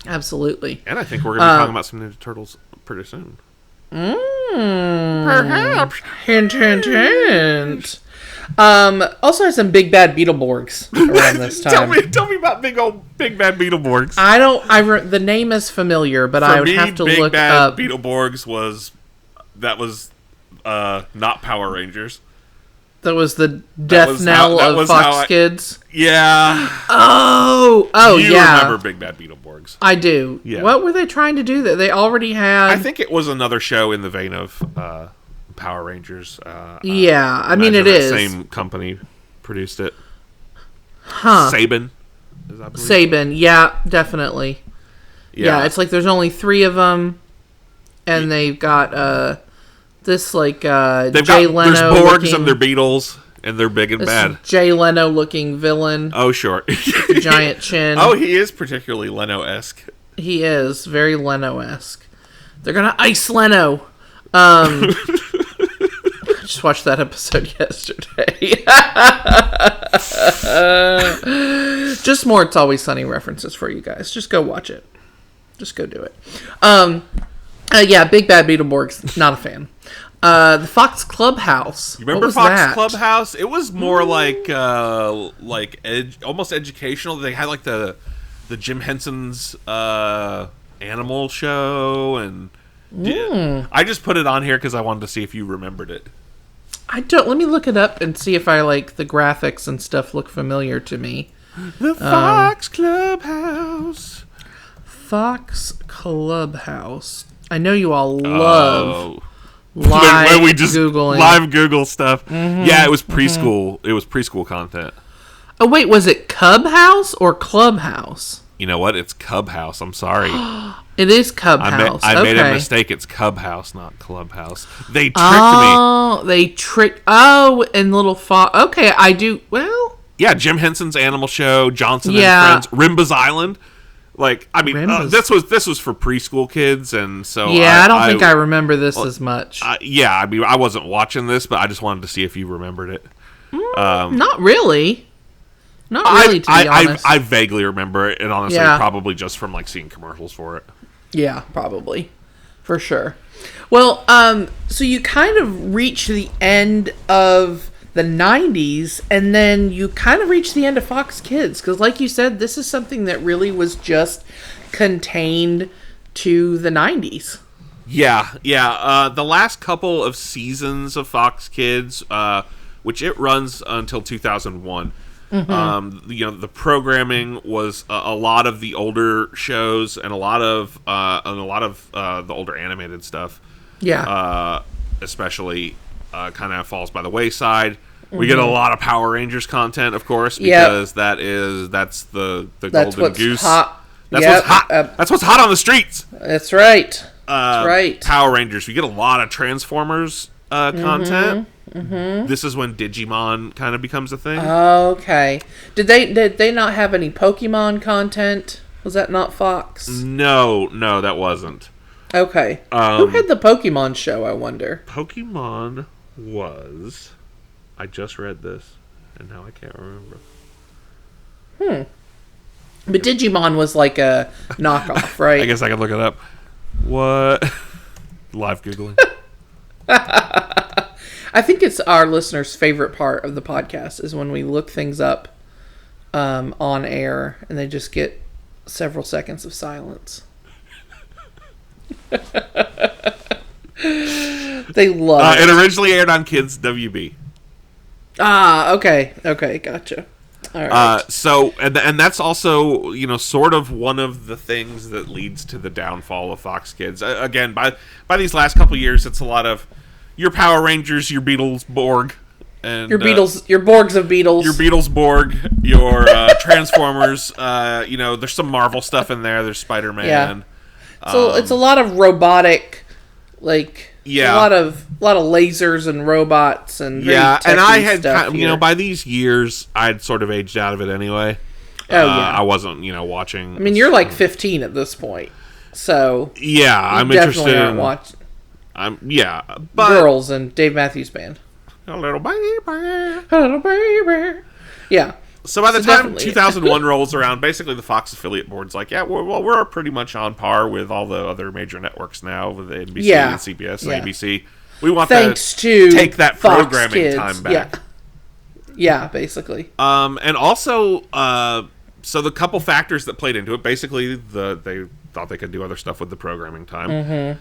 [SPEAKER 2] Absolutely.
[SPEAKER 3] And I think we're going to be talking about some Ninja Turtles pretty soon.
[SPEAKER 2] Perhaps. Hint, hint, hint. Also had some big bad Beetleborgs around this time.
[SPEAKER 3] tell me about big bad Beetleborgs.
[SPEAKER 2] The name is familiar, but I would have to look up.
[SPEAKER 3] Big bad Beetleborgs was not Power Rangers.
[SPEAKER 2] That was the death knell of Fox Kids.
[SPEAKER 3] Yeah.
[SPEAKER 2] Oh,
[SPEAKER 3] you remember Big Bad Beetleborgs?
[SPEAKER 2] I do.
[SPEAKER 3] Yeah.
[SPEAKER 2] What were they trying to do? That they already had.
[SPEAKER 3] I think it was another show in the vein of Power Rangers.
[SPEAKER 2] Yeah, I mean it is.
[SPEAKER 3] Same company produced it.
[SPEAKER 2] Huh?
[SPEAKER 3] Saban.
[SPEAKER 2] Saban. Yeah, definitely. Yeah, it's like there's only 3 of them, and they've got This like
[SPEAKER 3] They've
[SPEAKER 2] Jay
[SPEAKER 3] got
[SPEAKER 2] Leno
[SPEAKER 3] there's Borgs
[SPEAKER 2] looking,
[SPEAKER 3] and they're Beatles, and they're big and bad.
[SPEAKER 2] Jay Leno looking villain.
[SPEAKER 3] Oh, sure.
[SPEAKER 2] Giant chin.
[SPEAKER 3] Oh, he is particularly Leno-esque.
[SPEAKER 2] He is very Leno-esque. They're gonna ice Leno. Just watched that episode yesterday. Just more It's Always Sunny references for you guys. Just go watch it. Just go do it. Yeah, Big Bad Beetleborgs, not a fan. The Fox Clubhouse.
[SPEAKER 3] You remember Fox Clubhouse? It was more like almost educational. They had like the Jim Henson's animal show, and I just put it on here because I wanted to see if you remembered it.
[SPEAKER 2] I don't. Let me look it up and see if I like the graphics and stuff look familiar to me.
[SPEAKER 3] The Fox Clubhouse.
[SPEAKER 2] Fox Clubhouse. I know you all love
[SPEAKER 3] when we just
[SPEAKER 2] Googling.
[SPEAKER 3] live Google stuff. Yeah, it was preschool. It was preschool content.
[SPEAKER 2] Oh wait, was it Cub House or Clubhouse?
[SPEAKER 3] You know what? It's Cub House. I'm sorry.
[SPEAKER 2] It is Cub House.
[SPEAKER 3] I made a mistake. It's Cub House, not Clubhouse. They tricked me.
[SPEAKER 2] Oh, they tricked. Oh, and little Fox. Okay, I do. Well,
[SPEAKER 3] yeah, Jim Henson's animal show, Johnson and Friends, Rimba's Island. Like, I mean, this was for preschool kids, and so
[SPEAKER 2] yeah, I don't think I remember this as much.
[SPEAKER 3] Yeah, I mean, I wasn't watching this, but I just wanted to see if you remembered it.
[SPEAKER 2] Not really. Not really, to be honest.
[SPEAKER 3] I vaguely remember it, and honestly, probably just from like seeing commercials for it.
[SPEAKER 2] Yeah, probably. For sure. Well, so you kind of reach the end of the 90s, and then you kind of reach the end of Fox Kids, because like you said, this is something that really was just contained to the 90s.
[SPEAKER 3] Yeah. The last couple of seasons of Fox Kids, which it runs until 2001, the programming was a lot of the older shows and a lot of the older animated stuff.
[SPEAKER 2] Yeah.
[SPEAKER 3] Especially kind of falls by the wayside. We get a lot of Power Rangers content, of course, because that's the golden goose.
[SPEAKER 2] Hot.
[SPEAKER 3] That's what's hot. That's what's hot on the streets.
[SPEAKER 2] That's right. That's right.
[SPEAKER 3] Power Rangers. We get a lot of Transformers content. This is when Digimon kind of becomes a thing.
[SPEAKER 2] Okay. Did they not have any Pokemon content? Was that not Fox?
[SPEAKER 3] No, that wasn't.
[SPEAKER 2] Okay. Who had the Pokemon show, I wonder?
[SPEAKER 3] Pokemon was... I just read this, and now I can't remember.
[SPEAKER 2] But Digimon was like a knockoff, right?
[SPEAKER 3] I guess I can look it up. What? Live Googling.
[SPEAKER 2] I think it's our listeners' favorite part of the podcast is when we look things up on air, and they just get several seconds of silence. They love it.
[SPEAKER 3] It originally aired on Kids WB.
[SPEAKER 2] Ah, okay, gotcha. All right.
[SPEAKER 3] So, and that's also, sort of one of the things that leads to the downfall of Fox Kids. Again, by these last couple years, it's a lot of your Power Rangers, your Beatles, Borg, and
[SPEAKER 2] your Beatles, your Borgs of Beatles,
[SPEAKER 3] your Beatles, Borg, your Transformers. There's some Marvel stuff in there. There's Spider-Man.
[SPEAKER 2] Yeah. So it's a lot of robotic, like a lot of lasers and robots and
[SPEAKER 3] and I had
[SPEAKER 2] stuff
[SPEAKER 3] by these years I'd sort of aged out of it anyway. I wasn't watching.
[SPEAKER 2] I mean, you're like 15 at this point, so
[SPEAKER 3] I'm interested in
[SPEAKER 2] watching.
[SPEAKER 3] But
[SPEAKER 2] Girls and Dave Matthews Band.
[SPEAKER 3] A little baby.
[SPEAKER 2] Yeah.
[SPEAKER 3] So by the time 2001 rolls around, basically the Fox affiliate board's like, we're pretty much on par with all the other major networks now, with NBC and CBS and ABC. We want to take that
[SPEAKER 2] Fox
[SPEAKER 3] programming
[SPEAKER 2] Kids.
[SPEAKER 3] time back.
[SPEAKER 2] Yeah, basically.
[SPEAKER 3] And also, so the couple factors that played into it, basically, they thought they could do other stuff with the programming time.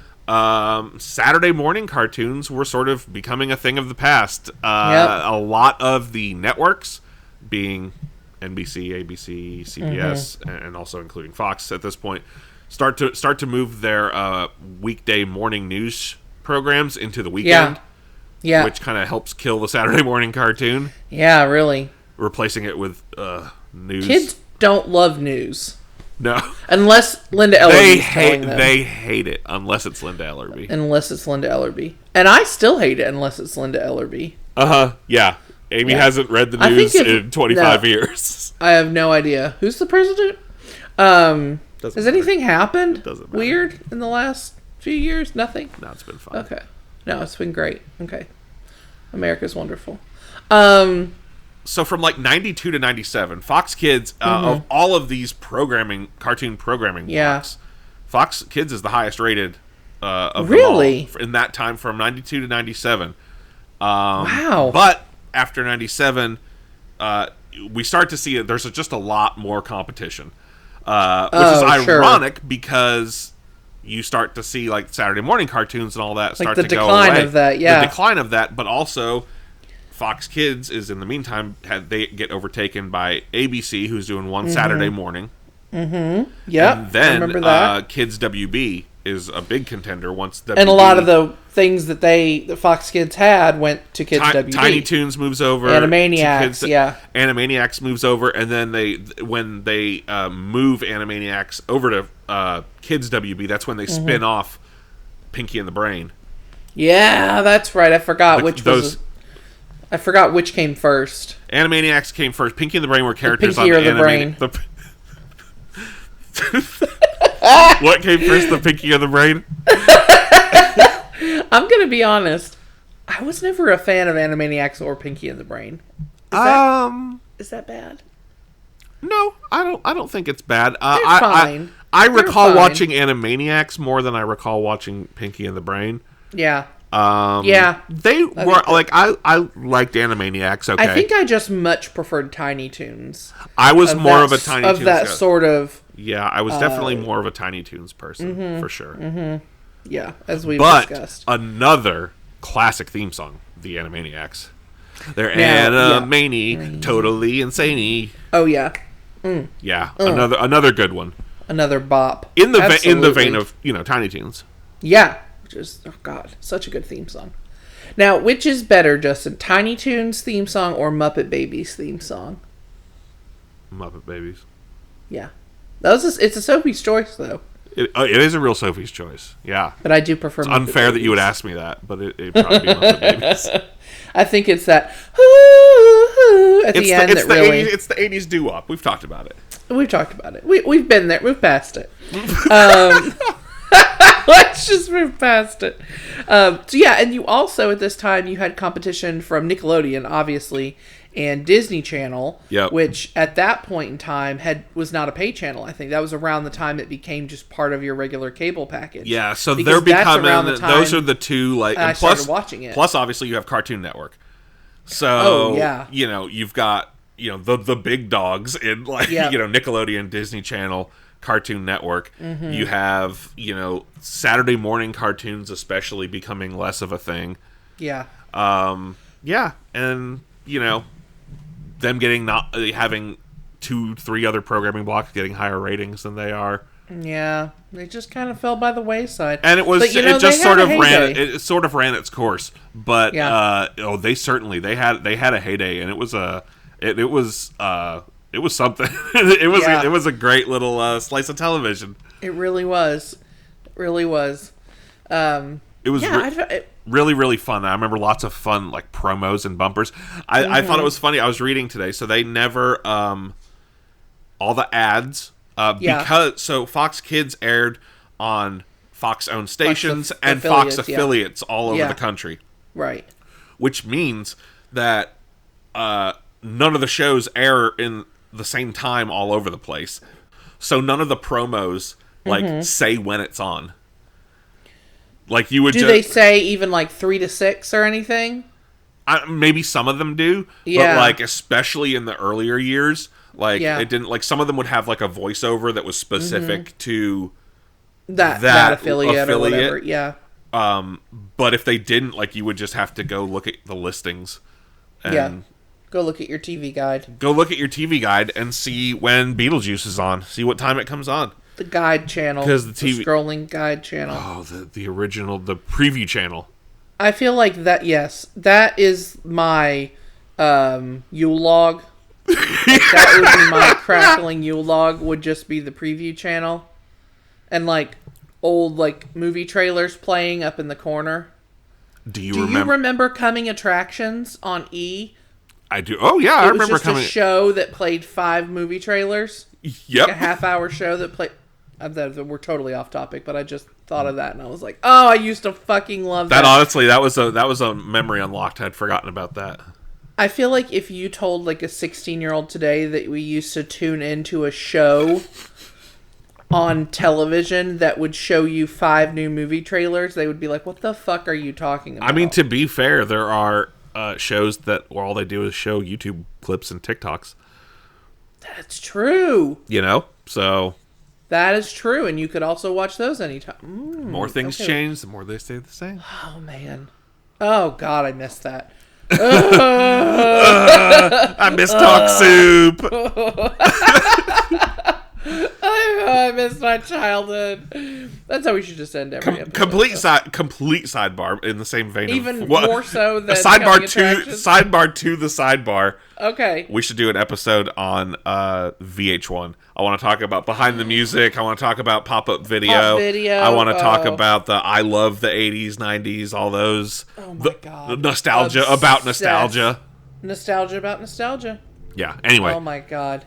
[SPEAKER 3] Saturday morning cartoons were sort of becoming a thing of the past. A lot of the networks, being NBC, ABC, CBS, and also including Fox at this point, start to move their weekday morning news programs into the weekend. Yeah. Which kind of helps kill the Saturday morning cartoon.
[SPEAKER 2] Yeah, really.
[SPEAKER 3] Replacing it with news.
[SPEAKER 2] Kids don't love news.
[SPEAKER 3] No.
[SPEAKER 2] Unless Linda Ellerby.
[SPEAKER 3] They hate it unless it's Linda Ellerby.
[SPEAKER 2] Unless it's Linda Ellerby. And I still hate it unless it's Linda Ellerby.
[SPEAKER 3] Yeah. Amy hasn't read the news in 25 years.
[SPEAKER 2] I have no idea. Who's the president? Has anything happened
[SPEAKER 3] Doesn't matter.
[SPEAKER 2] weird in the last few years? Nothing?
[SPEAKER 3] No, it's been fun.
[SPEAKER 2] Okay. No, it's been great. Okay. America's wonderful.
[SPEAKER 3] So from like 92 to 97, Fox Kids, of all of these cartoon programming blocks, Fox Kids is the highest rated of them all in that time from 92 to 97.
[SPEAKER 2] Wow.
[SPEAKER 3] But after 97, we start to see there's just a lot more competition, which is ironic because you start to see like Saturday morning cartoons and all that start to go away.
[SPEAKER 2] The decline of that, yeah.
[SPEAKER 3] The decline of that, but also Fox Kids is in the meantime they get overtaken by ABC, who's doing one Saturday morning.
[SPEAKER 2] Mm-hmm. Yeah.
[SPEAKER 3] And then
[SPEAKER 2] I remember that.
[SPEAKER 3] Kids WB is a big contender once WB,
[SPEAKER 2] and a lot of the things that the Fox Kids had went to Kids WB.
[SPEAKER 3] Tiny Toons moves over.
[SPEAKER 2] Animaniacs,
[SPEAKER 3] Animaniacs moves over, and then when they move Animaniacs over to Kids WB, that's when they spin off Pinky and the Brain.
[SPEAKER 2] Yeah, that's right. I forgot I forgot which came first.
[SPEAKER 3] Animaniacs came first. Pinky and the Brain were characters
[SPEAKER 2] Pinky
[SPEAKER 3] on
[SPEAKER 2] or the Brain.
[SPEAKER 3] What came first, the Pinky or the Brain?
[SPEAKER 2] I'm gonna be honest. I was never a fan of Animaniacs or Pinky and the Brain. Is that bad?
[SPEAKER 3] No, I don't think it's bad.
[SPEAKER 2] They're fine.
[SPEAKER 3] I recall watching Animaniacs more than I recall watching Pinky and the Brain.
[SPEAKER 2] Yeah.
[SPEAKER 3] They were like I liked Animaniacs. Okay,
[SPEAKER 2] I think I just much preferred Tiny Toons.
[SPEAKER 3] I was more of a Tiny Toons
[SPEAKER 2] of that
[SPEAKER 3] guy.
[SPEAKER 2] sort of.
[SPEAKER 3] Yeah, I was definitely more of a Tiny Toons person for sure.
[SPEAKER 2] Mm-hmm. Yeah, as we've
[SPEAKER 3] But
[SPEAKER 2] discussed.
[SPEAKER 3] another classic theme song, the Animaniacs. They're Animani, totally insane.
[SPEAKER 2] Oh yeah.
[SPEAKER 3] Yeah, another good one.
[SPEAKER 2] Another bop.
[SPEAKER 3] In the vein of Tiny Toons.
[SPEAKER 2] Yeah, which is such a good theme song. Now, which is better, Justin? Tiny Toons theme song or Muppet Babies theme song?
[SPEAKER 3] Muppet Babies.
[SPEAKER 2] Yeah, it's a Sophie's choice though.
[SPEAKER 3] It is a real Sophie's choice. Yeah,
[SPEAKER 2] but I do prefer.
[SPEAKER 3] It's
[SPEAKER 2] Muppet
[SPEAKER 3] unfair
[SPEAKER 2] Babies.
[SPEAKER 3] that you would ask me that, but it probably be Muppet Babies.
[SPEAKER 2] I think it's that at the end.
[SPEAKER 3] It's the 80s doo-wop. We've talked about it.
[SPEAKER 2] We've talked about it. We've been there. We've passed it. Let's just move past it. So yeah, and you also at this time you had competition from Nickelodeon, obviously, and Disney Channel, which at that point in time was not a pay channel. I think that was around the time it became just part of your regular cable package.
[SPEAKER 3] Yeah, so they're becoming those are the two
[SPEAKER 2] I started watching it.
[SPEAKER 3] Plus, obviously, you have Cartoon Network. So you've got the big dogs in Nickelodeon, Disney Channel, Cartoon Network. Mm-hmm. You have Saturday morning cartoons, especially becoming less of a thing.
[SPEAKER 2] Yeah.
[SPEAKER 3] And them having 2-3 other programming blocks getting higher ratings than they are.
[SPEAKER 2] Yeah, they just kind of fell by the wayside.
[SPEAKER 3] And it sort of ran its course. But they had a heyday, and it was something. It was a great little slice of television.
[SPEAKER 2] It really was. It really was.
[SPEAKER 3] It was really, really fun. I remember lots of fun like promos and bumpers. I thought it was funny. I was reading today, so they never all the ads because Fox Kids aired on Fox-owned stations and Fox affiliates all over the country.
[SPEAKER 2] Right.
[SPEAKER 3] Which means that none of the shows air in the same time all over the place. So none of the promos say when it's on. Like you would.
[SPEAKER 2] Do they say even like 3 to 6 or anything?
[SPEAKER 3] Maybe some of them do. Yeah. But like especially in the earlier years, it didn't. Like some of them would have like a voiceover that was specific to that affiliate or whatever. Yeah. But if they didn't, like you would just have to go look at the listings. And
[SPEAKER 2] Go look at your TV guide.
[SPEAKER 3] Go look at your TV guide and see when Beetlejuice is on. See what time it comes on.
[SPEAKER 2] The guide channel.
[SPEAKER 3] Because the TV
[SPEAKER 2] scrolling guide channel.
[SPEAKER 3] Oh, the original, the preview channel.
[SPEAKER 2] I feel like that. Yes, that is my Yule log That would be my crackling Yule log, would just be the preview channel. And, like, old, like, movie trailers playing up in the corner.
[SPEAKER 3] Do you
[SPEAKER 2] remember Coming Attractions on E?
[SPEAKER 3] I do. Oh, yeah, I remember
[SPEAKER 2] Coming. It was just a show that played 5 movie trailers.
[SPEAKER 3] Yep.
[SPEAKER 2] Like a half-hour show that played... We're totally off topic, but I just thought of that, and I was like, oh, I used to fucking love that.
[SPEAKER 3] Honestly, that was a memory unlocked. I'd forgotten about that.
[SPEAKER 2] I feel like if you told, like, a 16-year-old today that we used to tune into a show on television that would show you 5 new movie trailers, they would be like, what the fuck are you talking about?
[SPEAKER 3] I mean, to be fair, there are shows where all they do is show YouTube clips and TikToks.
[SPEAKER 2] That's true.
[SPEAKER 3] You know? So...
[SPEAKER 2] That is true, and you could also watch those anytime.
[SPEAKER 3] The more things change, the more they stay the same.
[SPEAKER 2] Oh, man. Oh, God, I missed that.
[SPEAKER 3] I miss Talk Soup.
[SPEAKER 2] I missed my childhood. That's how we should just end every episode.
[SPEAKER 3] Complete sidebar in the same vein.
[SPEAKER 2] Even more so than
[SPEAKER 3] sidebar to the sidebar.
[SPEAKER 2] Okay.
[SPEAKER 3] We should do an episode on VH1. I want to talk about behind the music. I want to talk about pop-up video. I want to talk about the I love the 80s, 90s, all those.
[SPEAKER 2] Oh my God.
[SPEAKER 3] The nostalgia about nostalgia.
[SPEAKER 2] Nostalgia about nostalgia.
[SPEAKER 3] Yeah, anyway.
[SPEAKER 2] Oh my God.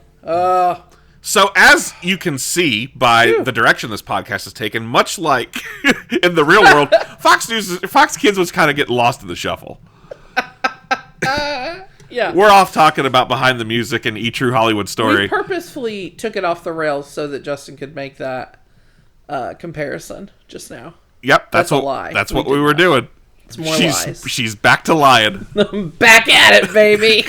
[SPEAKER 3] So as you can see by the direction this podcast has taken, much like in the real world, Fox Kids was kind of getting lost in the shuffle.
[SPEAKER 2] Yeah.
[SPEAKER 3] We're off talking about behind the music and E! True Hollywood Story.
[SPEAKER 2] We purposefully took it off the rails so that Justin could make that comparison just now.
[SPEAKER 3] Yep, that's
[SPEAKER 2] a
[SPEAKER 3] what
[SPEAKER 2] lie.
[SPEAKER 3] That's what we were doing.
[SPEAKER 2] It's more lies.
[SPEAKER 3] She's back to lying.
[SPEAKER 2] Back at it, baby.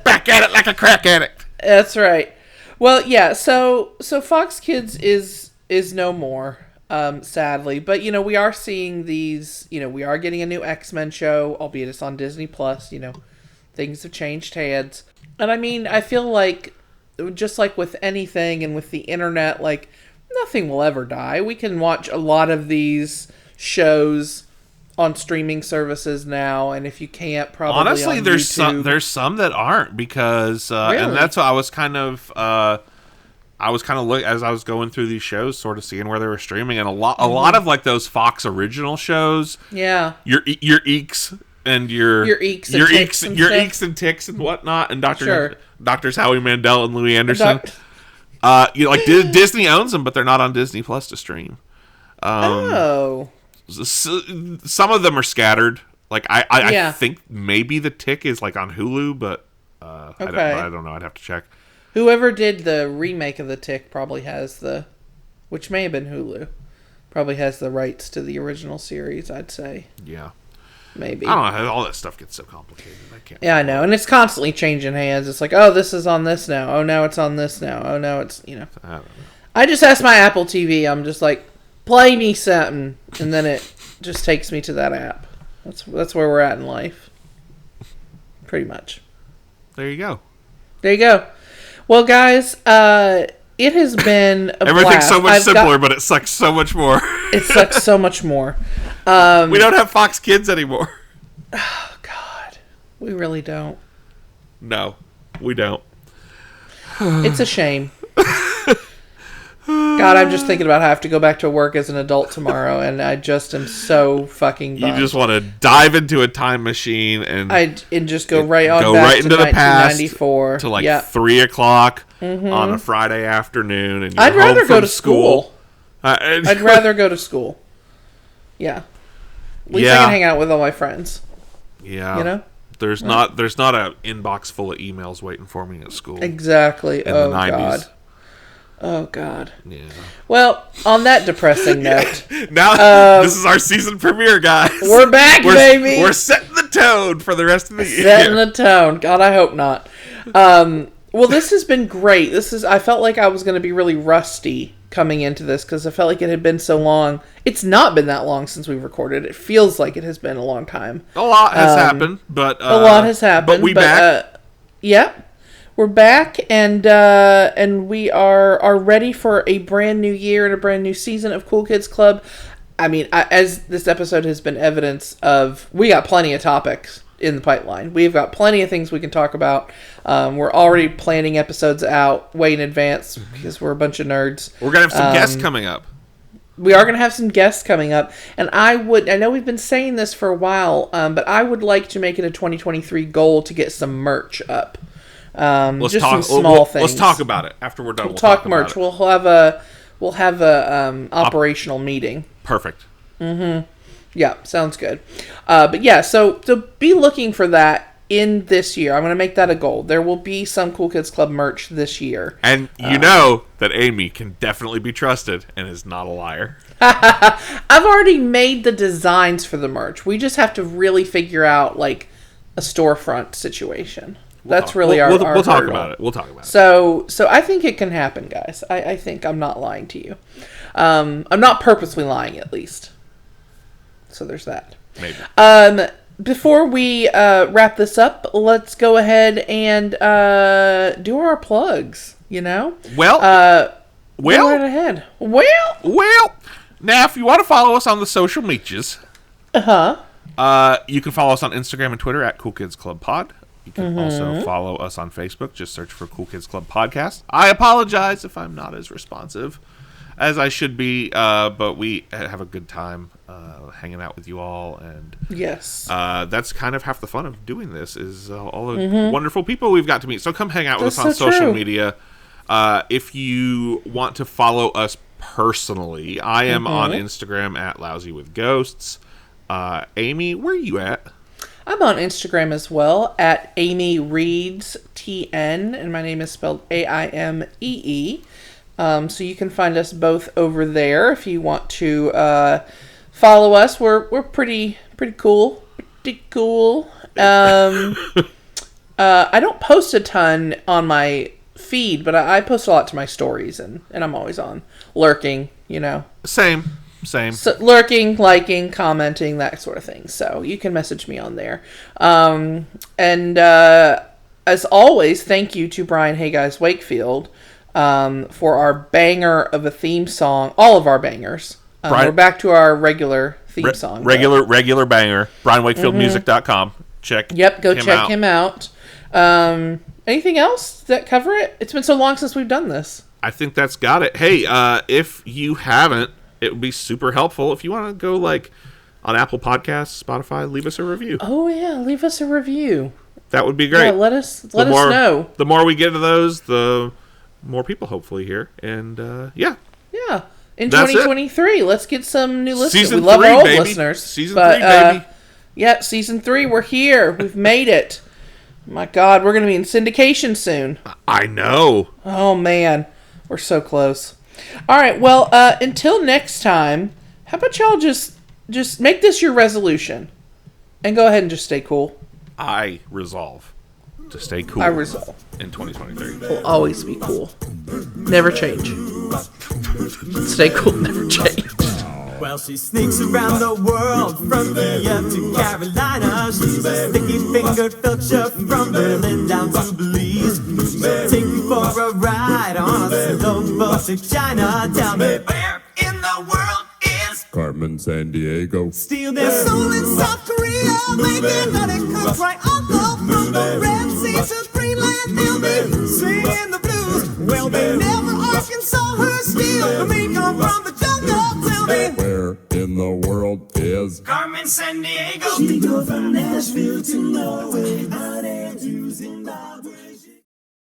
[SPEAKER 3] Back at it like a crack addict.
[SPEAKER 2] That's right. Well, yeah. So Fox Kids is no more, sadly. But we are seeing these. We are getting a new X-Men show, albeit it's on Disney Plus. Things have changed hands, and I mean, I feel like just like with anything and with the internet, like nothing will ever die. We can watch a lot of these shows on streaming services now, and if you can't, probably
[SPEAKER 3] honestly,
[SPEAKER 2] on
[SPEAKER 3] there's
[SPEAKER 2] YouTube.
[SPEAKER 3] there's some that aren't because,
[SPEAKER 2] really?
[SPEAKER 3] And that's what I was kind of look as I was going through these shows, sort of seeing where they were streaming, and a lot of like those Fox original shows.
[SPEAKER 2] Yeah,
[SPEAKER 3] your Eeks and your Eeks and Ticks and whatnot, and Doctors Howie Mandel and Louis Anderson. Disney owns them, but they're not on Disney Plus to stream. Some of them are scattered. Like I think maybe the Tick is like on Hulu, but I don't know. I'd have to check.
[SPEAKER 2] Whoever did the remake of the Tick probably has which may have been Hulu, probably has the rights to the original series. I'd say.
[SPEAKER 3] Yeah.
[SPEAKER 2] Maybe.
[SPEAKER 3] I don't know how all that stuff gets so complicated.
[SPEAKER 2] Yeah, I know, and it's constantly changing hands. It's like, oh, this is on this now. Oh, now it's on this now. Oh, now it's
[SPEAKER 3] I don't know.
[SPEAKER 2] I just asked my Apple TV. I'm just like, play me something, and then it just takes me to that app. That's where we're at in life. Pretty much.
[SPEAKER 3] There you go.
[SPEAKER 2] Well, guys, it has been a
[SPEAKER 3] everything's
[SPEAKER 2] blast.
[SPEAKER 3] so much simpler, but it sucks so much more.
[SPEAKER 2] It sucks so much more.
[SPEAKER 3] We don't have Fox Kids anymore.
[SPEAKER 2] Oh, God. We really don't.
[SPEAKER 3] No, we don't.
[SPEAKER 2] It's a shame. God, I'm just thinking about how I have to go back to work as an adult tomorrow, and I just am so fucking bummed.
[SPEAKER 3] You just want to dive into a time machine and
[SPEAKER 2] just go right back into the past to
[SPEAKER 3] like 3 o'clock on a Friday afternoon, and
[SPEAKER 2] I'd rather go to school. I'd rather go to school. Yeah. At least I can hang out with all my friends.
[SPEAKER 3] Yeah. There's not an inbox full of emails waiting for me at school.
[SPEAKER 2] Exactly.
[SPEAKER 3] In the 90s.
[SPEAKER 2] God. Oh, God.
[SPEAKER 3] Yeah.
[SPEAKER 2] Well, on that depressing note.
[SPEAKER 3] Now, this is our season premiere, guys.
[SPEAKER 2] We're back, baby.
[SPEAKER 3] We're setting the tone for the rest of the year.
[SPEAKER 2] Setting the tone. God, I hope not. Well, this has been great. I felt like I was going to be really rusty coming into this because I felt like it had been so long. It's not been that long since we've recorded. It feels like it has been a long time.
[SPEAKER 3] A lot has happened, but...
[SPEAKER 2] a lot has happened.
[SPEAKER 3] But we back.
[SPEAKER 2] Yeah. We're back, and we are ready for a brand new year and a brand new season of Cool Kids Club. I mean, as this episode has been evidence of, we got plenty of topics in the pipeline. We've got plenty of things we can talk about. We're already planning episodes out way in advance because we're a bunch of nerds.
[SPEAKER 3] We're going to have some guests coming up.
[SPEAKER 2] We are going to have some guests coming up. And I know we've been saying this for a while, but I would like to make it a 2023 goal to get some merch up. Just some small things.
[SPEAKER 3] Let's talk about it after we're done.
[SPEAKER 2] We'll talk merch. We'll have a operational meeting.
[SPEAKER 3] Perfect.
[SPEAKER 2] Yeah, sounds good. But yeah, so be looking for that in this year. I'm going to make that a goal. There will be some Cool Kids Club merch this year.
[SPEAKER 3] And you know that Amy can definitely be trusted and is not a liar.
[SPEAKER 2] I've already made the designs for the merch. We just have to really figure out like a storefront situation. That's really our
[SPEAKER 3] We'll talk
[SPEAKER 2] hurdle.
[SPEAKER 3] about it. We'll talk about it.
[SPEAKER 2] So I think it can happen, guys. I think I'm not lying to you. I'm not purposely lying, at least. So there's that.
[SPEAKER 3] Maybe.
[SPEAKER 2] Before we wrap this up, let's go ahead and do our plugs. You know.
[SPEAKER 3] Well.
[SPEAKER 2] Go right ahead.
[SPEAKER 3] Well. Now, if you want to follow us on the social medias, you can follow us on Instagram and Twitter at Cool Kids Club Pod. You can also follow us on Facebook. Just search for Cool Kids Club Podcast. I apologize if I'm not as responsive as I should be, but we have a good time hanging out with you all, and
[SPEAKER 2] yes,
[SPEAKER 3] that's kind of half the fun of doing this is all the wonderful people we've got to meet. So come hang out with
[SPEAKER 2] That's
[SPEAKER 3] us on
[SPEAKER 2] so
[SPEAKER 3] social
[SPEAKER 2] true.
[SPEAKER 3] media. If you want to follow us personally, I am on Instagram at Lousy with Ghosts. Amy, where are you at?
[SPEAKER 2] I'm on Instagram as well at Amy Reads TN, and my name is spelled AIMEE. So you can find us both over there if you want to follow us. We're pretty cool. Pretty cool. I don't post a ton on my feed, but I post a lot to my stories, and I'm always on lurking. You know.
[SPEAKER 3] Same.
[SPEAKER 2] So, lurking, liking, commenting, that sort of thing. So you can message me on there. And as always, thank you to Brian Hey Guys Wakefield for our banger of a theme song. All of our bangers. We're back to our regular theme song.
[SPEAKER 3] Regular banger. BrianWakefieldMusic.com.
[SPEAKER 2] Go check him out. Anything else that cover it? It's been so long since we've done this.
[SPEAKER 3] I think that's got it. Hey, if you haven't, it would be super helpful if you want to go like on Apple Podcasts, Spotify, leave us a review.
[SPEAKER 2] Oh yeah, leave us a review.
[SPEAKER 3] That would be great.
[SPEAKER 2] Yeah, let us know.
[SPEAKER 3] The more we get of those, the more people hopefully hear. And yeah.
[SPEAKER 2] In
[SPEAKER 3] That's
[SPEAKER 2] 2023, let's get some new listeners.
[SPEAKER 3] Season
[SPEAKER 2] we love
[SPEAKER 3] 3,
[SPEAKER 2] our old
[SPEAKER 3] baby.
[SPEAKER 2] listeners.
[SPEAKER 3] Season 3, baby.
[SPEAKER 2] Yeah, season 3, we're here. We've made it. My God, we're going to be in syndication soon.
[SPEAKER 3] I know.
[SPEAKER 2] Oh man, we're so close. All right, well, until next time, how about y'all just make this your resolution and go ahead and just stay cool.
[SPEAKER 3] I resolve to stay cool.
[SPEAKER 2] I resolve
[SPEAKER 3] in 2023.
[SPEAKER 2] We'll always be cool. Never change. Stay cool, never change.
[SPEAKER 1] Well, she sneaks around the world from Kiev to Carolina. She's a sticky-fingered filcher from Berlin down to Belize. She'll take you for a ride on a slow boat to China. Tell me, where in the world is
[SPEAKER 4] Carmen Sandiego?
[SPEAKER 1] Steal their soul in South Korea, making nutty cooks right on the from the Red Sea to Greenland. They'll be singing the blues. Well, they never Arkansas her steal the meat come from the jungle. Tell me,
[SPEAKER 4] Where in the world is
[SPEAKER 1] Carmen Sandiego? She goes from Nashville to Norway, out and using by.